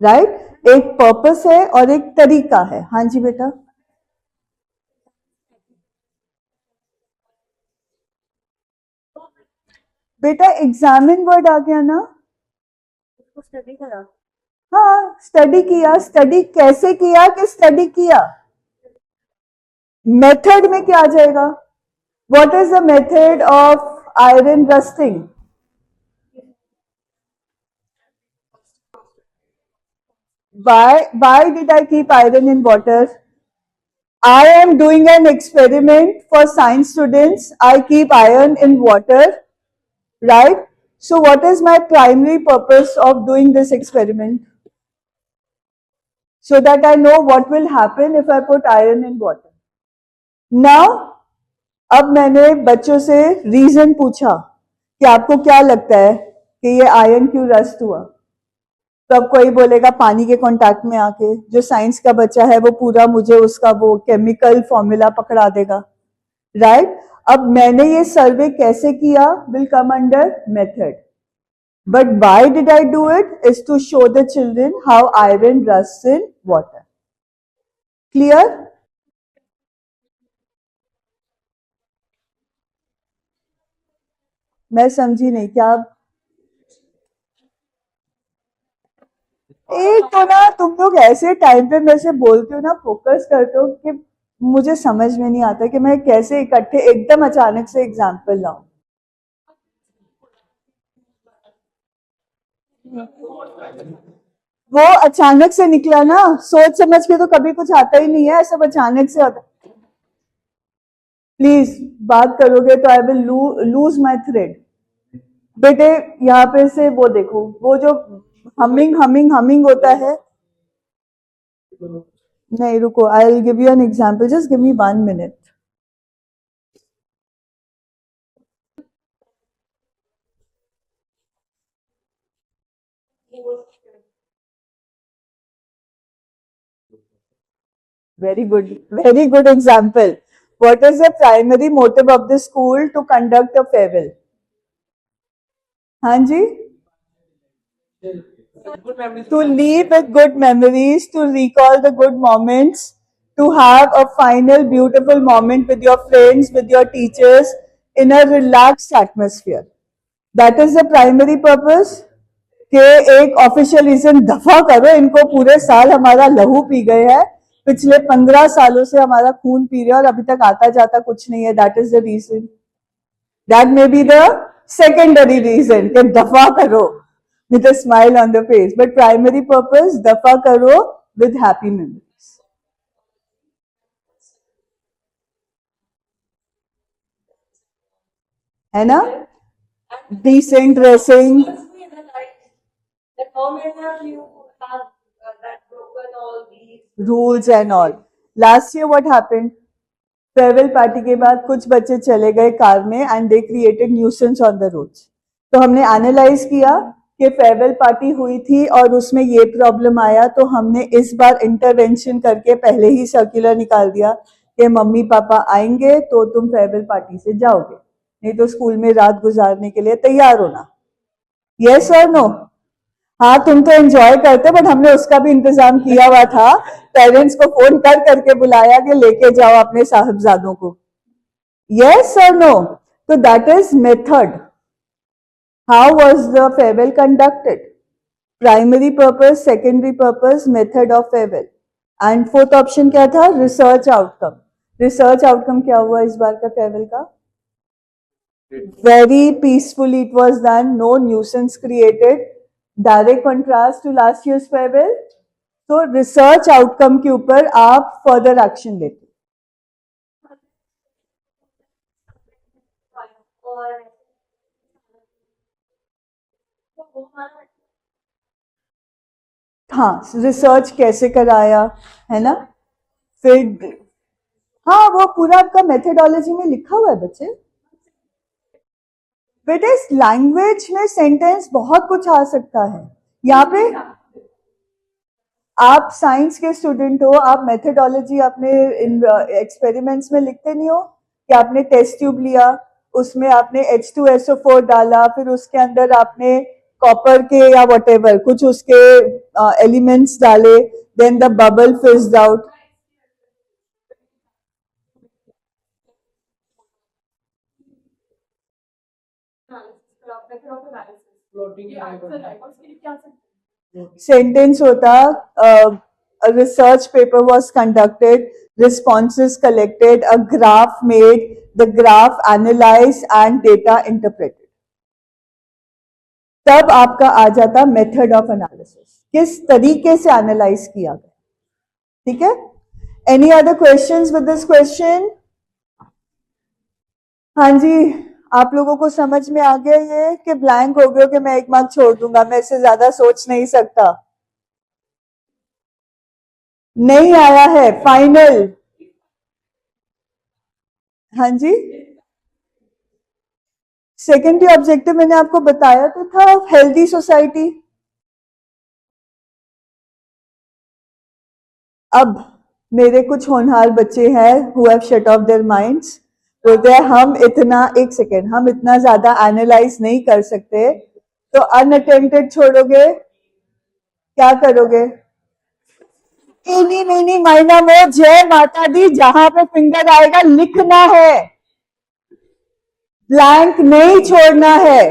राइट? एक पर्पस है और एक तरीका है। हाँ जी बेटा। बेटा एग्जामिन वर्ड आ गया ना? स्टडी करा। हाँ, स्टडी किया। स्टडी कैसे किया कि स्टडी किया? मेथड में क्या आ जाएगा? What is the method of iron rusting? Why did I keep iron in water? I am doing an experiment for science students. I keep iron in water, right? So what is my primary purpose of doing this experiment? So that I know what will happen if I put iron in water. Now, अब मैंने बच्चों से reason पूछा कि आपको क्या लगता है कि ये आयरन क्यों रस्ट हुआ? तो अब कोई बोलेगा पानी के कांटेक्ट में आके, जो साइंस का बच्चा है वो पूरा मुझे उसका वो केमिकल फॉर्मूला पकड़ा देगा, राइट? अब मैंने ये सर्वे कैसे किया will come under method, but why did I do it is to show the children how iron rust in water. Clear? मैं समझी नहीं क्या? एक तो ना तुम लोग ऐसे टाइम पे मेरे से बोलते हो ना, फोकस करते हो कि मुझे समझ में नहीं आता कि मैं कैसे इकट्ठे एकदम अचानक से एग्जाम्पल लाऊं. वो अचानक से निकला ना, सोच समझ के तो कभी कुछ आता ही नहीं है, सब अचानक से आता. प्लीज बात करोगे तो I will lose my thread. बेटे यहाँ पे से वो देखो, वो जो हमिंग हमिंग हमिंग होता है. नहीं रुको, I will give you an example, just give me 1 minute. Very good example. What is the primary motive of the school to conduct a farewell? हाँ जी? To leave with good memories, to recall the good moments, to have a final beautiful moment with your friends, with your teachers, in a relaxed atmosphere. That is the primary purpose. कि एक official reason दफा करो इनको, पूरे साल हमारा लहू P गए हैं, पिछले 15 सालों से हमारा खून पी रहे हैं और अभी तक आता जाता कुछ नहीं है. That is the reason. That may be the secondary reason कि दफा करो with a smile on the face, but primary purpose दफा करो with happy memories. है ना? Decent dressing. How many of you have that broken all these rules and all? Last year what happened? Farewell party के बाद कुछ बच्चे चले गए कार में and they created nuisance on the roads. तो हमने एनालाइज किया कि फेयरवेल पार्टी हुई थी और उसमें ये प्रॉब्लम आया, तो हमने इस बार इंटरवेंशन करके पहले ही सर्कुलर निकाल दिया कि मम्मी पापा आएंगे तो तुम फेयरवेल पार्टी से जाओगे, नहीं तो स्कूल में रात गुजारने के लिए तैयार होना. यस और नो? हाँ तुम तो एंजॉय करते, बट हमने उसका भी इंतजाम किया हुआ था. पेरेंट्स को फोन कर करके बुलाया कि लेके जाओ अपने साहबजादों को. यस और नो? तो that is method. How was the farewell conducted? Primary purpose, secondary purpose, method of farewell. And fourth option क्या था? Research outcome. रिसर्च आउटकम क्या हुआ इस बार का फेयरवेल का? Very peacefully it was done, no nuisance created. Direct contrast to last year's farewell. तो research outcome के ऊपर आप फर्दर एक्शन लेते. हाँ रिसर्च कैसे कराया है ना, फिर हाँ वो पूरा आपका मेथोडोलॉजी में लिखा हुआ है बच्चे. बेटे इस लैंग्वेज में सेंटेंस बहुत कुछ आ सकता है. यहाँ पे आप साइंस के स्टूडेंट हो, आप मेथोडोलॉजी अपने एक्सपेरिमेंट्स में लिखते नहीं हो कि आपने टेस्ट ट्यूब लिया, उसमें आपने H2SO4 डाला, फिर उसके अंदर आपने कॉपर के या वटेवर कुछ उसके एलिमेंट्स डाले, then the bubble fizzed out. Sentence होता, research paper was conducted, responses collected, a graph made, the graph analyzed and data interpreted. तब आपका आ जाता मेथड ऑफ एनालिसिस, किस तरीके से एनालाइज किया गया. ठीक है. Any other questions with this question? हाँ जी, आप लोगों को समझ में आ गया ये कि ब्लैंक हो गया कि मैं 1 मार्क छोड़ दूंगा, मैं इससे ज्यादा सोच नहीं सकता? नहीं आया है फाइनल? हाँ जी, सेकेंडरी ऑब्जेक्टिव मैंने आपको बताया तो था, हेल्दी सोसाइटी. अब मेरे कुछ होनहार बच्चे हैं who have shut of their minds, बोलते हैं हम इतना, एक सेकेंड, हम इतना ज्यादा एनालाइज नहीं कर सकते, तो अनअटेम्प्टेड छोड़ोगे, क्या करोगे? इनी मीनी माइना में जय माता दी, जहां पे फिंगर आएगा लिखना है, ब्लैंक नहीं छोड़ना है.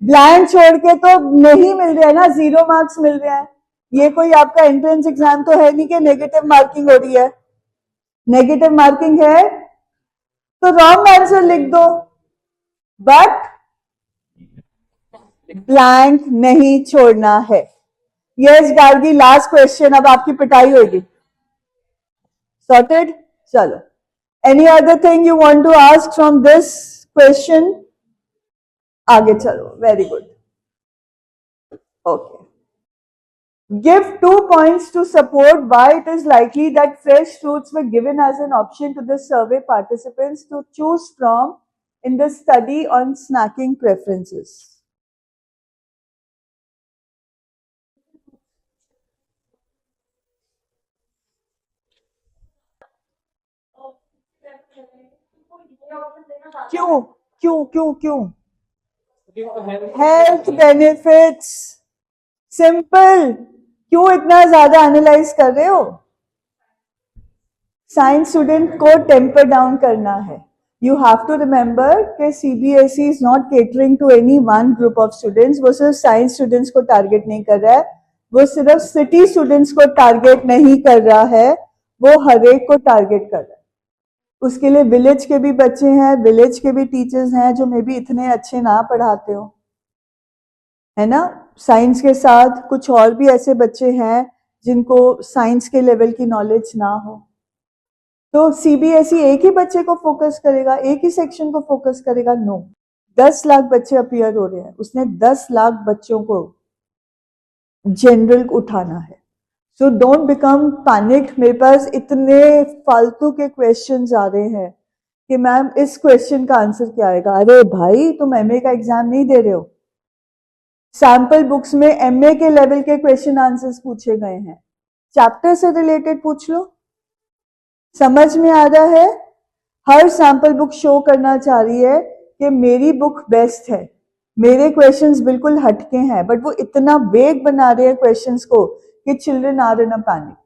ब्लैंक छोड़ के तो नहीं मिल रहा है ना, 0 मार्क्स मिल रहे हैं. ये कोई आपका एंट्रेंस एग्जाम तो है नहीं कि नेगेटिव मार्किंग हो रही है. नेगेटिव मार्किंग है तो रॉन्ग आंसर लिख दो, बट ब्लैंक नहीं छोड़ना है. यस गार्गी, लास्ट क्वेश्चन, अब आपकी पिटाई होगी. सॉर्टेड? चलो. Any other thing you want to ask from this question? आगे चलो. Very good. Okay. Give 2 points to support why it is likely that fresh fruits were given as an option to the survey participants to choose from in the study on snacking preferences. क्यों क्यों क्यों क्यों? Health benefits. Simple. क्यों इतना ज्यादा analyse कर रहे हो? साइंस स्टूडेंट को टेम्पर डाउन करना है. यू हैव टू रिमेंबर कि CBSE is not catering to any one group of students. वो सिर्फ साइंस स्टूडेंट्स को टारगेट नहीं कर रहा है, वो सिर्फ सिटी स्टूडेंट्स को टारगेट नहीं कर रहा है, वो हर एक को टारगेट कर रहा है. उसके लिए विलेज के भी बच्चे हैं, विलेज के भी टीचर्स हैं जो मे बी इतने अच्छे ना पढ़ाते हो, है ना. साइंस के साथ कुछ और भी ऐसे बच्चे हैं जिनको साइंस के लेवल की नॉलेज ना हो. तो सीबीएसई एक ही बच्चे को फोकस करेगा, एक ही सेक्शन को फोकस करेगा? नो. 10 लाख बच्चे अपीयर हो रहे हैं, उसने 10 लाख बच्चों को जनरल उठाना है. So don't become panic. मेरे पास इतने फालतू के क्वेश्चंस आ रहे हैं कि मैम इस क्वेश्चन का आंसर क्या आएगा. अरे भाई, तुम एमए का एग्जाम नहीं दे रहे हो. सैंपल बुक्स में एमए के लेवल के क्वेश्चन आंसर्स पूछे गए हैं, चैप्टर से रिलेटेड पूछ लो. समझ में आ रहा है? हर सैंपल बुक शो करना चाह रही है कि मेरी बुक बेस्ट है, मेरे क्वेश्चंस बिल्कुल हटके हैं, बट वो इतना वेग बना रहे हैं क्वेश्चंस को कि children are in a panic.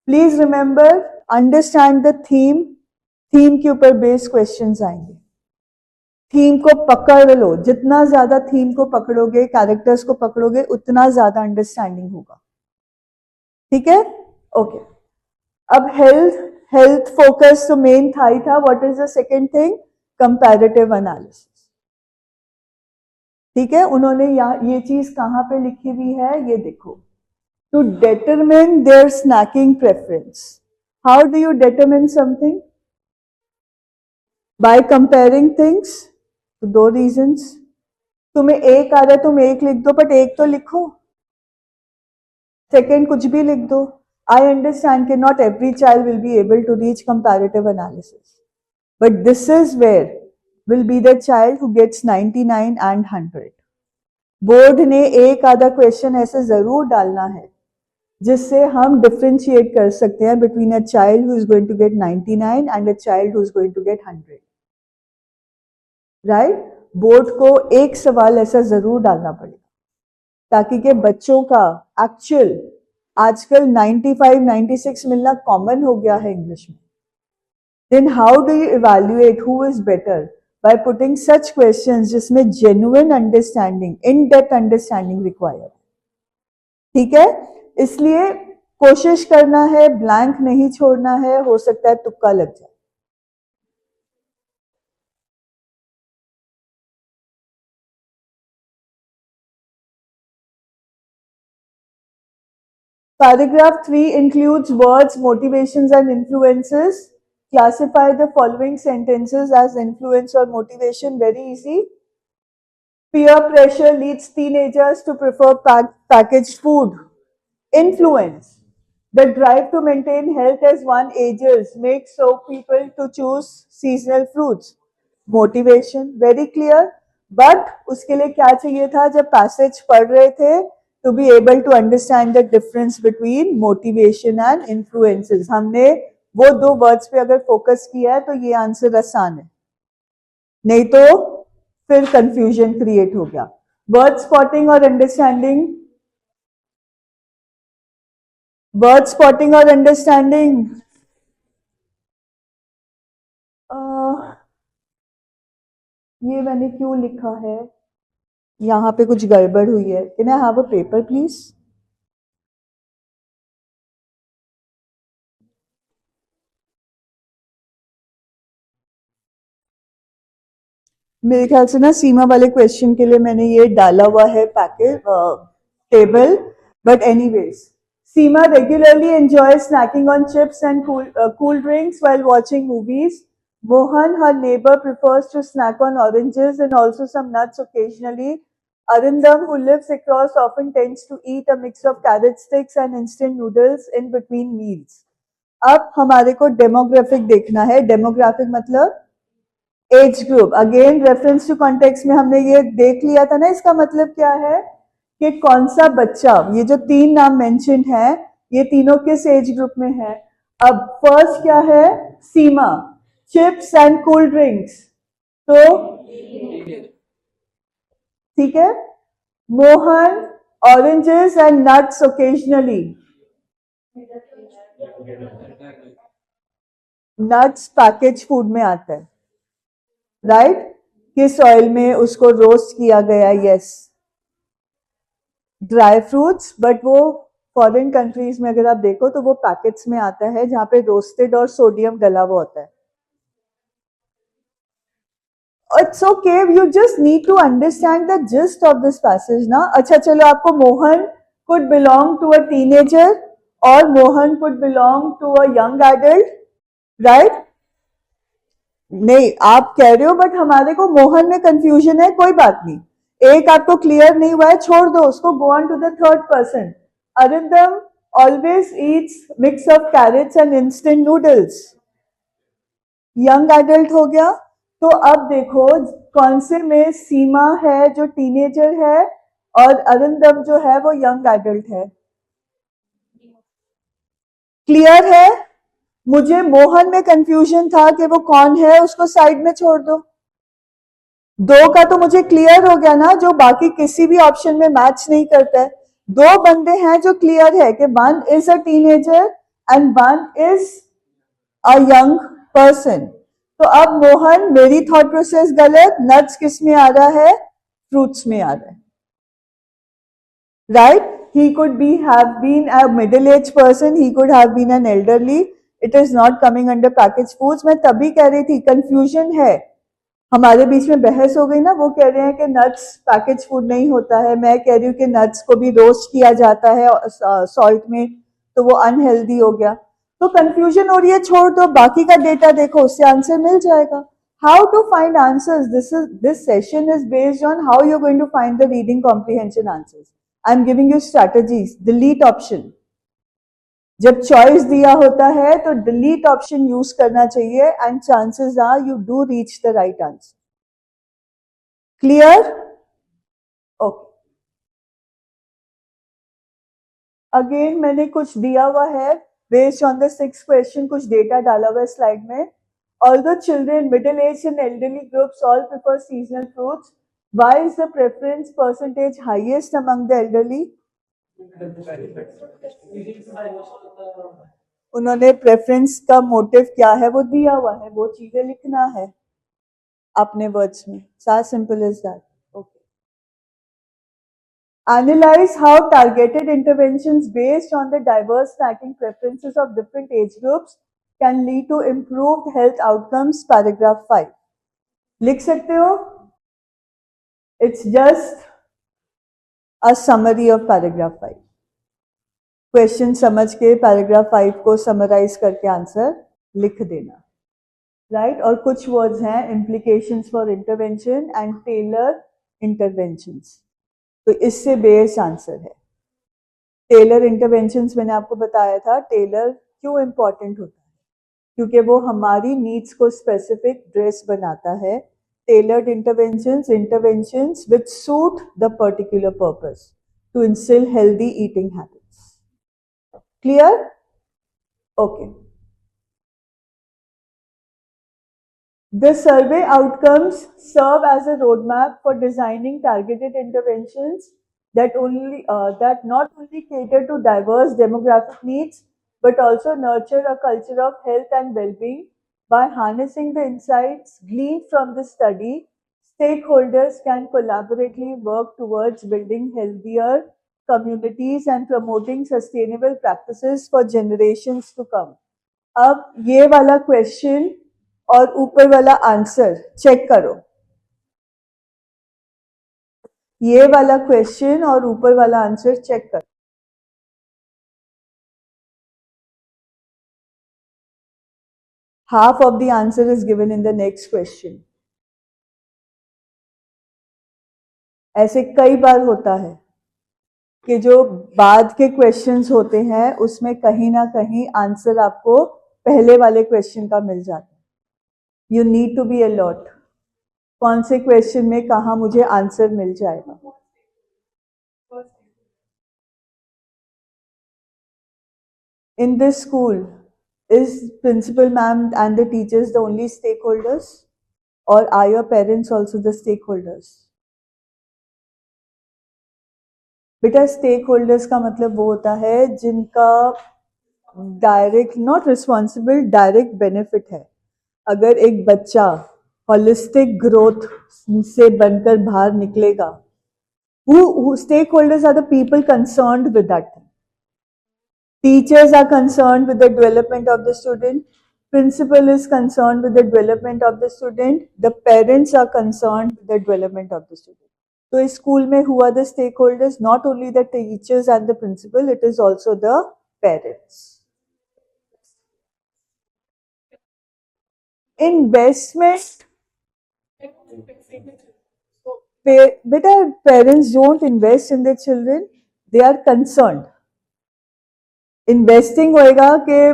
Please remember, understand the theme. Theme के ऊपर बेस्ड क्वेश्चंस आएंगे. थीम को पकड़ लो. जितना ज्यादा थीम को पकड़ोगे, कैरेक्टर्स को पकड़ोगे, उतना ज्यादा अंडरस्टैंडिंग होगा. ठीक है? ओके. अब हेल्थ फोकस तो मेन था ही था. What is the second thing? Comparative analysis. ठीक है. उन्होंने ये चीज कहां पे लिखी हुई है, ये देखो. To determine their snacking preference. How do you determine something? By comparing things. तो 2 रीजंस. तुम्हें एक आ रहा है, तुम एक लिख दो, बट एक तो लिखो. सेकेंड कुछ भी लिख दो. I understand that not every child will be able to reach comparative analysis, but this is where will be the child who gets 99 and 100. Board ने एक आधा क्वेश्चन ऐसे जरूर डालना है जिससे हम डिफरेंशिएट कर सकते हैं between a child who is going to get 99 and a child who is going to get 100. Right? Board को एक सवाल ऐसा जरूर डालना पड़ेगा ताकि के बच्चों का एक्चुअल, आजकल 95, 96 मिलना कॉमन हो गया है इंग्लिश में. Then how do you evaluate who is better? By putting such questions जिसमें genuine understanding, in depth understanding required. ठीक है? इसलिए कोशिश करना है, ब्लैंक नहीं छोड़ना है, हो सकता है तुक्का लग जाए। Paragraph 3 includes words, motivations, and influences. Classify the following sentences as influence or motivation. Very easy. Peer pressure leads teenagers to prefer packaged food. Influence. The drive to maintain health as one ages makes so people to choose seasonal fruits. Motivation. Very clear. But उसके लिए क्या चाहिए था जब passage पढ़ रहे थे to be able to understand the difference between motivation and influences. हमने वो दो वर्ड्स पे अगर फोकस किया है तो ये आंसर आसान है, नहीं तो फिर कंफ्यूजन क्रिएट हो गया. वर्ड स्पॉटिंग और अंडरस्टैंडिंग, वर्ड स्पॉटिंग और अंडरस्टैंडिंग. ये मैंने क्यों लिखा है, यहाँ पे कुछ गड़बड़ हुई है. Can I have a paper please? मेरे ख्याल से ना सीमा वाले क्वेश्चन के लिए मैंने ये डाला हुआ है package table, but anyways. Seema regularly enjoys snacking on chips and cool drinks while watching movies. Mohan, her neighbor, prefers to snack on oranges and also some nuts occasionally. Arindam, who lives across, often tends to eat a mix of carrot sticks and instant noodles in between meals. अब हमारे को demographic देखना है. Demographic मतलब age group. Again reference to context में हमने ये देख लिया था ना. इसका मतलब क्या है कि कौन सा बच्चा, ये जो तीन नाम मेंशन है ये तीनों किस एज ग्रुप में है. अब फर्स्ट क्या है, सीमा, चिप्स एंड कूल ड्रिंक्स, तो ठीक है. Mohan, oranges and nuts occasionally. Nuts package food में आता है, राइट? किस ऑयल में उसको रोस्ट किया गया, यस. ड्राई फ्रूट्स, बट वो फॉरेन कंट्रीज में अगर आप देखो तो वो पैकेट्स में आता है जहां पे रोस्टेड और सोडियम डला हुआ होता है. It's okay, you just need to understand the gist of this passage ना. अच्छा चलो, आपको Mohan could belong to a teenager और Mohan could belong to a young adult, right? नहीं, आप कह रहे हो, बट हमारे को मोहन में कंफ्यूजन है. कोई बात नहीं, एक आपको क्लियर नहीं हुआ है, छोड़ दो उसको. Go on to the third person. Arindam always eats mix of carrots and instant noodles. Young adult हो गया. तो अब देखो कौन से में सीमा है जो टीनेजर है और अरिंदम जो है वो यंग एडल्ट है. क्लियर है? मुझे मोहन में कंफ्यूजन था कि वो कौन है, उसको साइड में छोड़ दो. दो का तो मुझे क्लियर हो गया ना, जो बाकी किसी भी ऑप्शन में मैच नहीं करता है. दो बंदे हैं जो क्लियर है कि one is a teenager and one is a young person. तो अब मोहन, मेरी थॉट प्रोसेस गलत, नट्स किस में आ रहा है, फ्रूट्स में आ रहा है, right? He could be have been a middle-aged person, he could have been an elderly. It is not coming under packaged foods. मैं तभी कह रही थी कंफ्यूजन है, हमारे बीच में बहस हो गई ना. वो कह रहे हैं कि नट्स पैकेज फूड नहीं होता है, मैं कह रही हूँ कि नट्स को भी रोस्ट किया जाता है सॉल्ट में, तो वो अनहेल्दी हो गया. तो कंफ्यूजन हो रही है, छोड़ दो, बाकी का डेटा देखो, उससे आंसर मिल जाएगा. How to find answers, this session is based on how you are going to find the reading comprehension answers. I am giving you strategies. Delete option, जब चॉइस दिया होता है तो डिलीट ऑप्शन यूज करना चाहिए and chances are you do reach the right answer. Clear? Okay. Again मैंने कुछ दिया हुआ है बेस्ड ऑन द 6 क्वेश्चन, कुछ डेटा डाला हुआ है स्लाइड में. Although children, middle-aged and elderly groups all prefer seasonal fruits, why is the preference percentage highest among the elderly? उन्होंने प्रेफरेंस का मोटिव क्या है वो दिया हुआ है, वो चीजें लिखना है अपने वर्ड्स में. सा simple is that. Okay. Analyze how targeted interventions based on the diverse snacking preferences of different age groups can lead to improved health outcomes. Paragraph 5. लिख सकते हो? It's just a summary of paragraph 5. Question समझ के paragraph 5 को summarise करके answer लिख देना, right? और कुछ वर्ड्स हैं, implications for intervention and tailor interventions, तो इससे बेस आंसर है। टेलर इंटरवेंशंस मैंने आपको बताया था, टेलर क्यों इंपॉर्टेंट होता है, क्योंकि वो हमारी नीड्स को स्पेसिफिक ड्रेस बनाता है। Tailored interventions which suit the particular purpose to instill healthy eating habits. Clear? Okay. The survey outcomes serve as a roadmap for designing targeted interventions that not only cater to diverse demographic needs but also nurture a culture of health and well-being. By harnessing the insights gleaned from the study, stakeholders can collaboratively work towards building healthier communities and promoting sustainable practices for generations to come. अब ये वाला question और ऊपर वाला answer check करो। ये वाला question और ऊपर वाला आंसर चेक करो। Half of the answer is given in the next question. ऐसे कई बार होता है कि जो बाद के क्वेश्चंस होते हैं उसमें कहीं ना कहीं आंसर आपको पहले वाले क्वेश्चन का मिल जाता है। You need to be alert, कौन से क्वेश्चन में कहा मुझे आंसर मिल जाएगा। In this school, is principal ma'am and the teachers the only stakeholders, or are your parents also the stakeholders? बेटा स्टेक होल्डर्स का मतलब वो होता है जिनका direct, not responsible, direct benefit है। अगर एक बच्चा होलिस्टिक ग्रोथ से बनकर बाहर निकलेगा, who stakeholders are the people concerned with that. Teachers are concerned with the development of the student, principal is concerned with the development of the student, the parents are concerned with the development of the student. So इस school में who are the stakeholders? Not only the teachers and the principal, it is also the parents. Investment, beta, parents don't invest in their children, they are concerned. Investing होएगा कि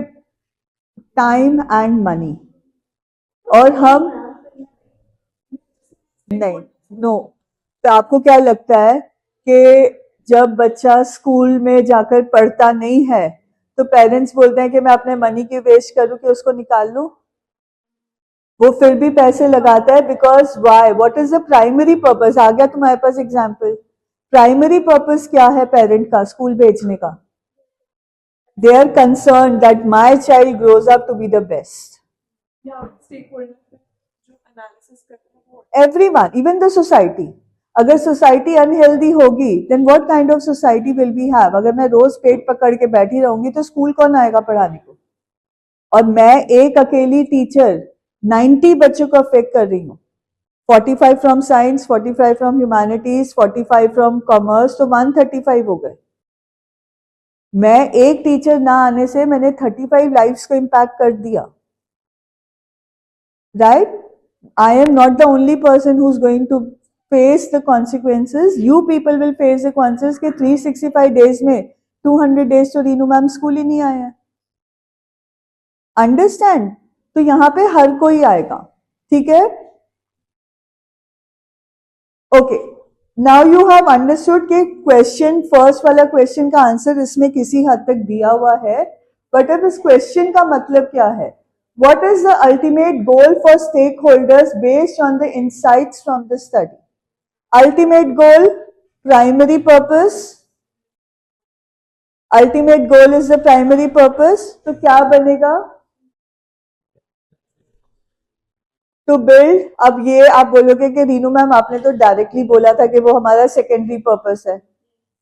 time and money, और हम नहीं, no. तो आपको क्या लगता है कि जब बच्चा स्कूल में जाकर पढ़ता नहीं है तो पेरेंट्स बोलते हैं कि मैं अपने मनी की वेस्ट करूं कि उसको निकाल लूं? वो फिर भी पैसे लगाता है, because why, what is the primary purpose? आ गया तुम्हारे पास एग्जाम्पल। प्राइमरी पर्पस क्या है पेरेंट का स्कूल भेजने का? They are concerned that my child grows up to be the best. Everyone, even the society. अगर सोसाइटी अनहेल्दी होगी, then what kind of society will we have? अगर मैं रोज पेट पकड़ के बैठी रहूंगी तो स्कूल कौन आएगा पढ़ाने को? और मैं एक अकेली टीचर 90 बच्चों को अफेक्ट कर रही हूँ, 45 from science, 45 from humanities, 45 from commerce, तो 135 हो गए। मैं एक टीचर ना आने से मैंने 35 लाइफ्स को इम्पैक्ट कर दिया, right? I am not the only person who is going to face the consequences, you people will face the consequences के 365 डेज में 200 डेज तो रीनू मैम स्कूल ही नहीं आए हैं। अंडरस्टैंड? तो यहां पे हर कोई आएगा, ठीक है? Okay, now you have understood कि क्वेश्चन, फर्स्ट वाला क्वेश्चन का आंसर इसमें किसी हद तक दिया हुआ है, बट अब इस क्वेश्चन का मतलब क्या है? What is the ultimate goal for stakeholders based on the insights from the study? Ultimate goal, primary purpose. Ultimate goal is the primary purpose. तो क्या बनेगा? To build. अब ये आप बोलोगे कि रीनू मैम आपने तो डायरेक्टली बोला था कि वो हमारा सेकेंडरी पर्पस है,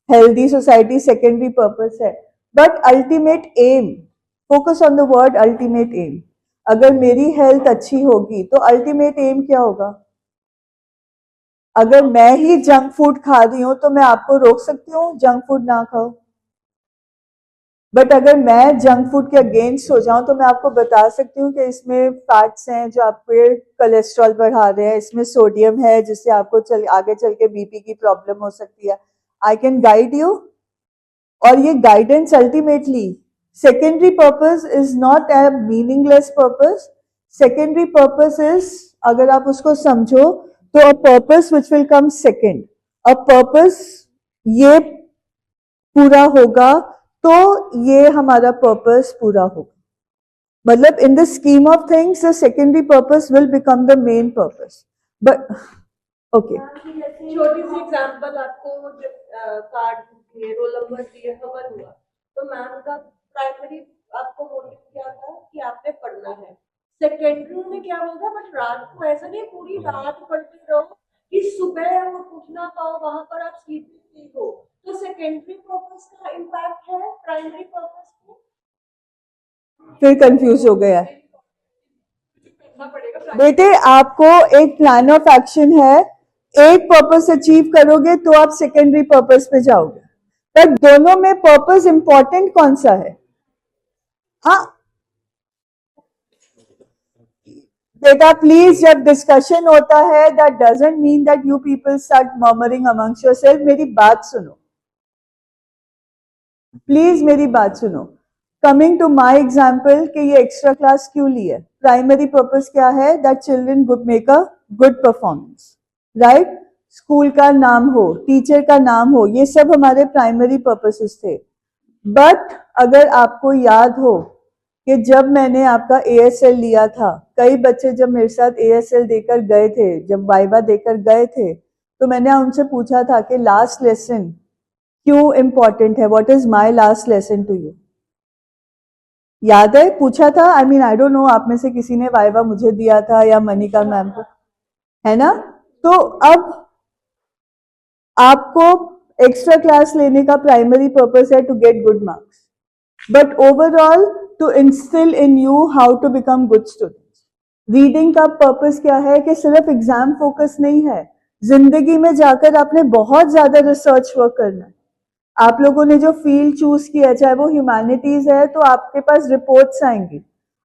हेल्दी सोसाइटी सेकेंडरी पर्पस है, but ultimate aim, focus on the word ultimate aim. अगर मेरी हेल्थ अच्छी होगी तो अल्टीमेट एम क्या होगा? अगर मैं ही जंक फूड खा रही हूं तो मैं आपको रोक सकती हूँ जंक फूड ना खाओ, बट अगर मैं जंक फूड के अगेंस्ट हो जाऊं तो मैं आपको बता सकती हूँ कि इसमें फैट्स हैं जो आपके कोलेस्ट्रॉल बढ़ा रहे हैं, इसमें सोडियम है जिससे आपको आगे चल के बीपी की प्रॉब्लम हो सकती है। आई कैन गाइड यू, और ये guidance ultimately, secondary purpose is not a meaningless purpose. Secondary purpose is, अगर आप उसको समझो तो a purpose which will come second, a purpose ये पूरा होगा तो ये हमारा पर्पस पूरा होगा। मतलब in the scheme of things the secondary purpose will become the main purpose. But okay, छोटी सी एग्जांपल, आपको जब कार्ड दिए, रोल नंबर दिए, खबर हुआ, तो मैम का प्राइमरी आपको मोटिव क्या था कि आपने पढ़ना है। सेकेंडरी में क्या होगा, बट रात को ऐसा नहीं पूरी रात पढ़ते रहो कि सुबह वो उठना पाओ, वहां पर आप सीख हो। तो सेकेंडरी पर्पस का इम्पैक्ट है प्राइमरी पर्पस में। फिर कंफ्यूज हो गया। बेटे आपको एक प्लान ऑफ एक्शन है, एक पर्पस अचीव करोगे तो आप सेकेंडरी पर्पस पे जाओगे, पर दोनों में पर्पस इंपॉर्टेंट कौन सा है? हाँ बेटा प्लीज, जब डिस्कशन होता है that doesn't mean that you people start murmuring amongst yourself. मेरी बात सुनो प्लीज, मेरी बात सुनो। कमिंग टू माई एग्जाम्पल कि ये एक्स्ट्रा क्लास क्यों ली है, प्राइमरी पर्पस क्या है? That children make a good performance, right? School का नाम हो, टीचर का नाम हो, ये सब हमारे प्राइमरी पर्पसेस थे। बट अगर आपको याद हो कि जब मैंने आपका ASL लिया था, कई बच्चे जब मेरे साथ ASL देकर गए थे, जब वाइवा देकर गए थे, तो मैंने उनसे पूछा था कि लास्ट लेसन क्यों इंपॉर्टेंट है, what is my last lesson to you? याद है पूछा था? I mean I don't know, आप में से किसी ने वाइवा मुझे दिया था या मनिका मैम को, है ना? तो अब आपको एक्स्ट्रा क्लास लेने का प्राइमरी पर्पस है to get good marks, but overall to instil in you how to become good students. Reading का पर्पस क्या है कि सिर्फ एग्जाम फोकस नहीं है, जिंदगी में जाकर आपने बहुत ज्यादा रिसर्च वर्क करना है। आप लोगों ने जो फील्ड चूज किया, चाहे वो ह्यूमैनिटीज है, तो आपके पास रिपोर्ट्स आएंगी।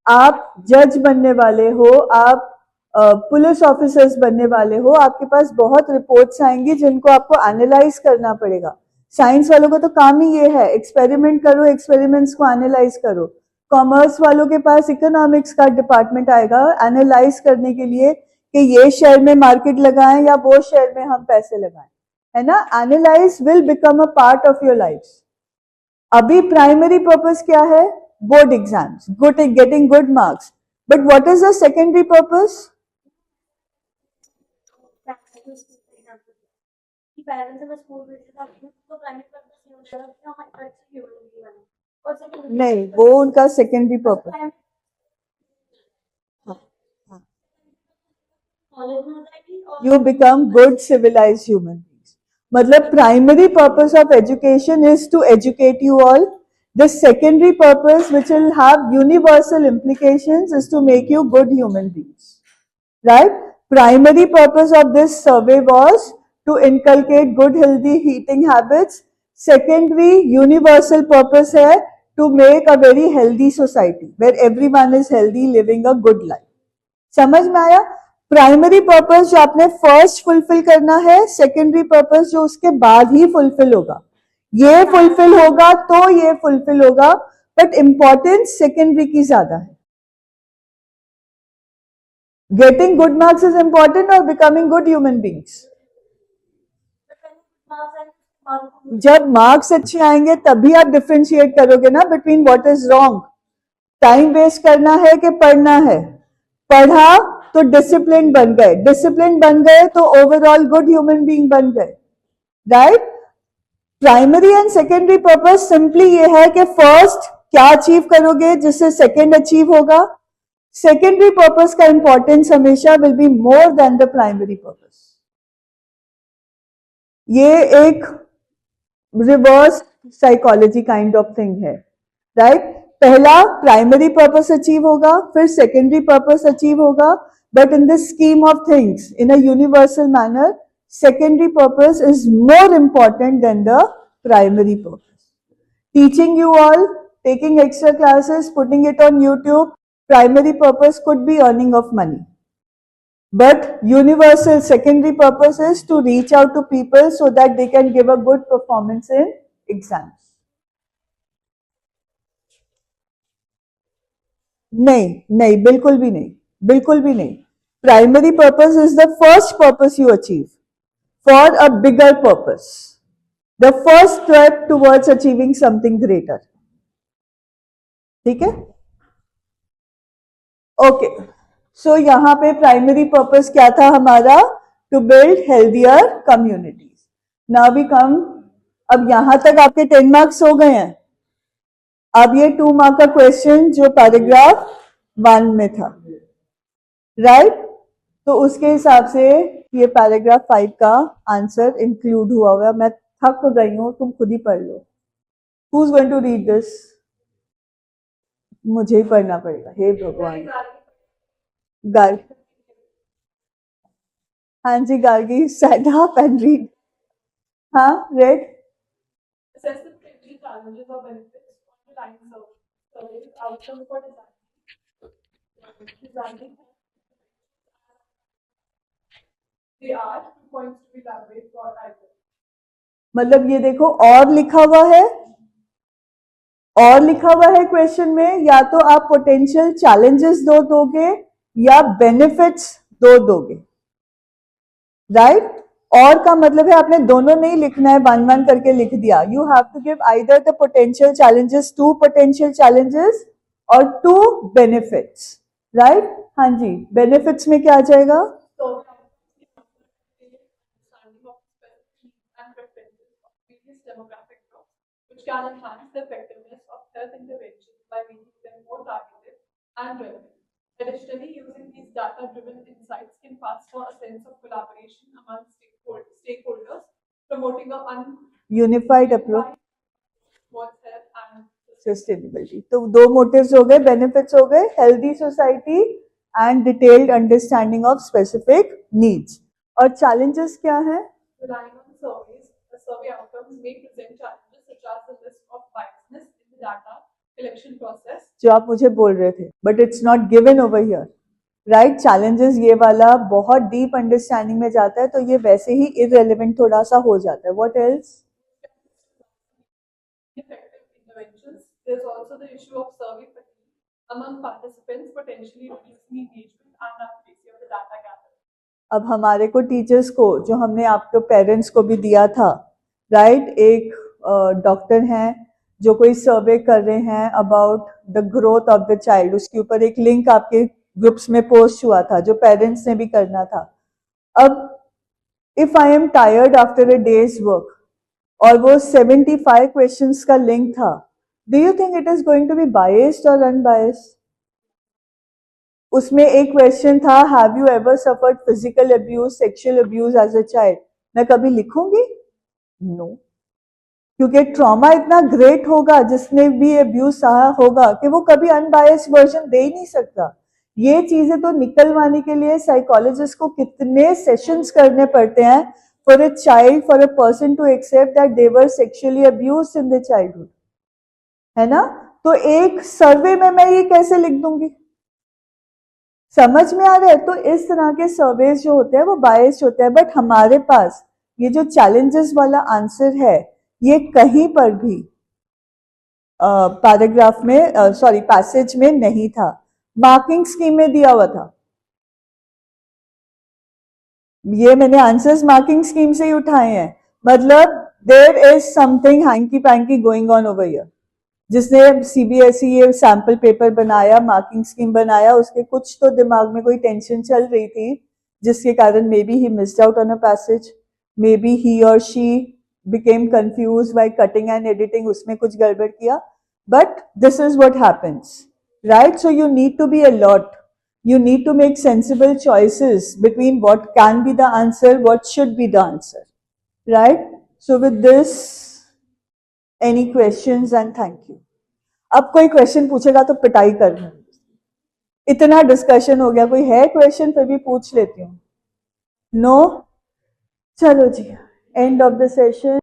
आप जज बनने वाले हो, आप पुलिस ऑफिसर्स बनने वाले हो, आपके पास बहुत रिपोर्ट्स आएंगी जिनको आपको एनालाइज करना पड़ेगा। साइंस वालों का तो काम ही ये है, एक्सपेरिमेंट करो, एक्सपेरिमेंट्स को एनालाइज करो। कॉमर्स वालों के पास इकोनॉमिक्स का डिपार्टमेंट आएगा एनालाइज करने के लिए कि ये शेयर में मार्केट लगाएं या वो शेयर में हम पैसे लगाएं, है ना? Analyse will become a part of your life. अभी प्राइमरी पर्पस क्या है? Board exams, good, getting good marks, but what is the secondary purpose? नहीं, वो उनका secondary purpose. You become good civilized human beings. मतलब primary purpose of education is to educate you all. The secondary purpose, which will have universal implications, is to make you good human beings. Right? Primary purpose of this survey was to inculcate good healthy eating habits. Secondary universal purpose है to make a very healthy society where everyone is healthy, living a good life. समझ में आया? Primary purpose जो आपने first fulfil करना है, secondary purpose जो उसके बाद ही फुलफिल होगा। ये फुलफिल होगा तो ये फुलफिल होगा, बट इंपॉर्टेंस सेकेंडरी की ज्यादा है। Getting good marks is important और बिकमिंग गुड ह्यूमन बींग्स। जब मार्क्स अच्छे आएंगे तभी आप डिफ्रेंशिएट करोगे ना between what is wrong. Time waste करना है कि पढ़ना है? पढ़ा तो डिसिप्लिन बन गए, डिसिप्लिन बन गए तो ओवरऑल गुड ह्यूमन बीइंग बन गए, right? Primary and secondary purpose simply ये है कि फर्स्ट क्या अचीव करोगे जिससे सेकेंड अचीव होगा। सेकेंडरी पर्पस का इंपॉर्टेंस हमेशा will be more than the primary purpose. ये एक reverse psychology kind of thing है, राइट? पहला प्राइमरी पर्पस अचीव होगा, फिर सेकेंडरी पर्पस अचीव होगा, but in the scheme of things in a universal manner secondary purpose is more important than the primary purpose. Teaching you all, taking extra classes, putting it on YouTube, primary purpose could be earning of money. But universal secondary purpose is to reach out to people so that they can give a good performance in exams. नहीं, बिल्कुल भी नहीं, बिल्कुल भी नहीं. Primary purpose is the first purpose you achieve for a bigger purpose. The first step towards achieving something greater. ठीक है? Okay, सो यहाँ पे प्राइमरी पर्पस क्या था हमारा? To build healthier communities. Now we come, अब यहां तक आपके 10 मार्क्स हो गए हैं. अब ये 2 मार्क का क्वेश्चन जो पैराग्राफ 1 में था, राइट? तो उसके हिसाब से ये पैराग्राफ 5 का आंसर इंक्लूड हुआ हुआ. मैं थक गई हूं, तुम खुद ही पढ़ लो. Who is going to read this? मुझे ही पढ़ना पड़ेगा. हे भगवान. गार्ग, हाँ जी, Gargi, stand up and read. हाँ, read. Assess the potential challenges or benefits on the lines of surveys, outcomes for designing. They are 2 points to be elaborate for either. मतलब ये देखो और लिखा हुआ है, और लिखा हुआ है क्वेश्चन में, या तो आप पोटेंशियल चैलेंजेस दोगे या बेनिफिट्स दोगे, राइट? और का मतलब है आपने दोनों नहीं लिखना है, 1-1 करके लिख दिया. You have to give either the potential challenges, 2 potential challenges और 2 बेनिफिट्स, राइट? हाँ जी, बेनिफिट्स में क्या आ जाएगा? So, understanding of specific and preferences of various demographic groups, which can enhance the effectiveness of health interventions by making them more targeted and relevant. Additionally, using these data-driven insights can foster a sense of collaboration among stakeholders, promoting a unified approach towards health and sustainability. तो 2 motives हो गए, benefits हो गए, healthy society and detailed understanding of specific needs. और challenges क्या है? relying on surveys. The survey outcomes may present challenges such as the risk of biasness in the data collection process. जो आप मुझे बोल रहे थे, but it's not given over here, right? Challenges ये वाला बहुत डीप अंडरस्टैंडिंग में जाता है, तो ये वैसे ही इररिलेवेंट थोड़ा सा हो जाता है. What else? Effective interventions. There's also the issue of survey fatigue among participants, potentially reducing engagement and accuracy of the data gathered. अब हमारे को टीचर्स को, जो हमने आपके पेरेंट्स को भी दिया था, राइट? एक डॉक्टर हैं जो कोई सर्वे कर रहे हैं about the growth of the child, उसके ऊपर एक लिंक आपके ग्रुप्स में पोस्ट हुआ था जो पेरेंट्स ने भी करना था. अब if I am tired after a day's work और वो 75 क्वेश्चंस का लिंक था, do you think it is going to be biased और अनबायस्ड? उसमें एक क्वेश्चन था, have you ever suffered physical abuse, sexual abuse as a child? मैं कभी लिखूंगी? नो, क्योंकि ट्रॉमा इतना ग्रेट होगा जिसने भी अब्यूज सहा होगा कि वो कभी अनबायस्ड वर्जन दे ही नहीं सकता. ये चीजें तो निकलवाने के लिए साइकोलॉजिस्ट को कितने सेशंस करने पड़ते हैं for a child, for a person to accept that they were sexually abused in the childhood, है ना? तो एक सर्वे में मैं ये कैसे लिख दूंगी? समझ में आ रहा है? तो इस तरह के सर्वेज जो होते हैं वो बायस्ड होते हैं. बट हमारे पास ये जो चैलेंजेस वाला आंसर है, ये कहीं पर भी पैराग्राफ में, सॉरी पैसेज में नहीं था, मार्किंग स्कीम में दिया हुआ था. ये मैंने आंसर्स मार्किंग स्कीम से ही उठाए हैं. मतलब there is something hanky panky going on over here. जिसने सीबीएसई ये सैंपल पेपर बनाया, मार्किंग स्कीम बनाया, उसके कुछ तो दिमाग में कोई टेंशन चल रही थी जिसके कारण maybe he missed out on a passage, maybe he और she became confuse by cutting and editing, उसमें कुछ गड़बड़ किया. But this is what happens, right? So you need to be alert, you need to make sensible choices between what can be the answer, what should be the answer, right? So with this any questions and thank you. अब कोई question पूछेगा तो पिटाई करना, इतना discussion हो गया, कोई है क्वेश्चन फिर भी पूछ लेती हूँ। नो, चलो जी, एंड ऑफ द सेशन।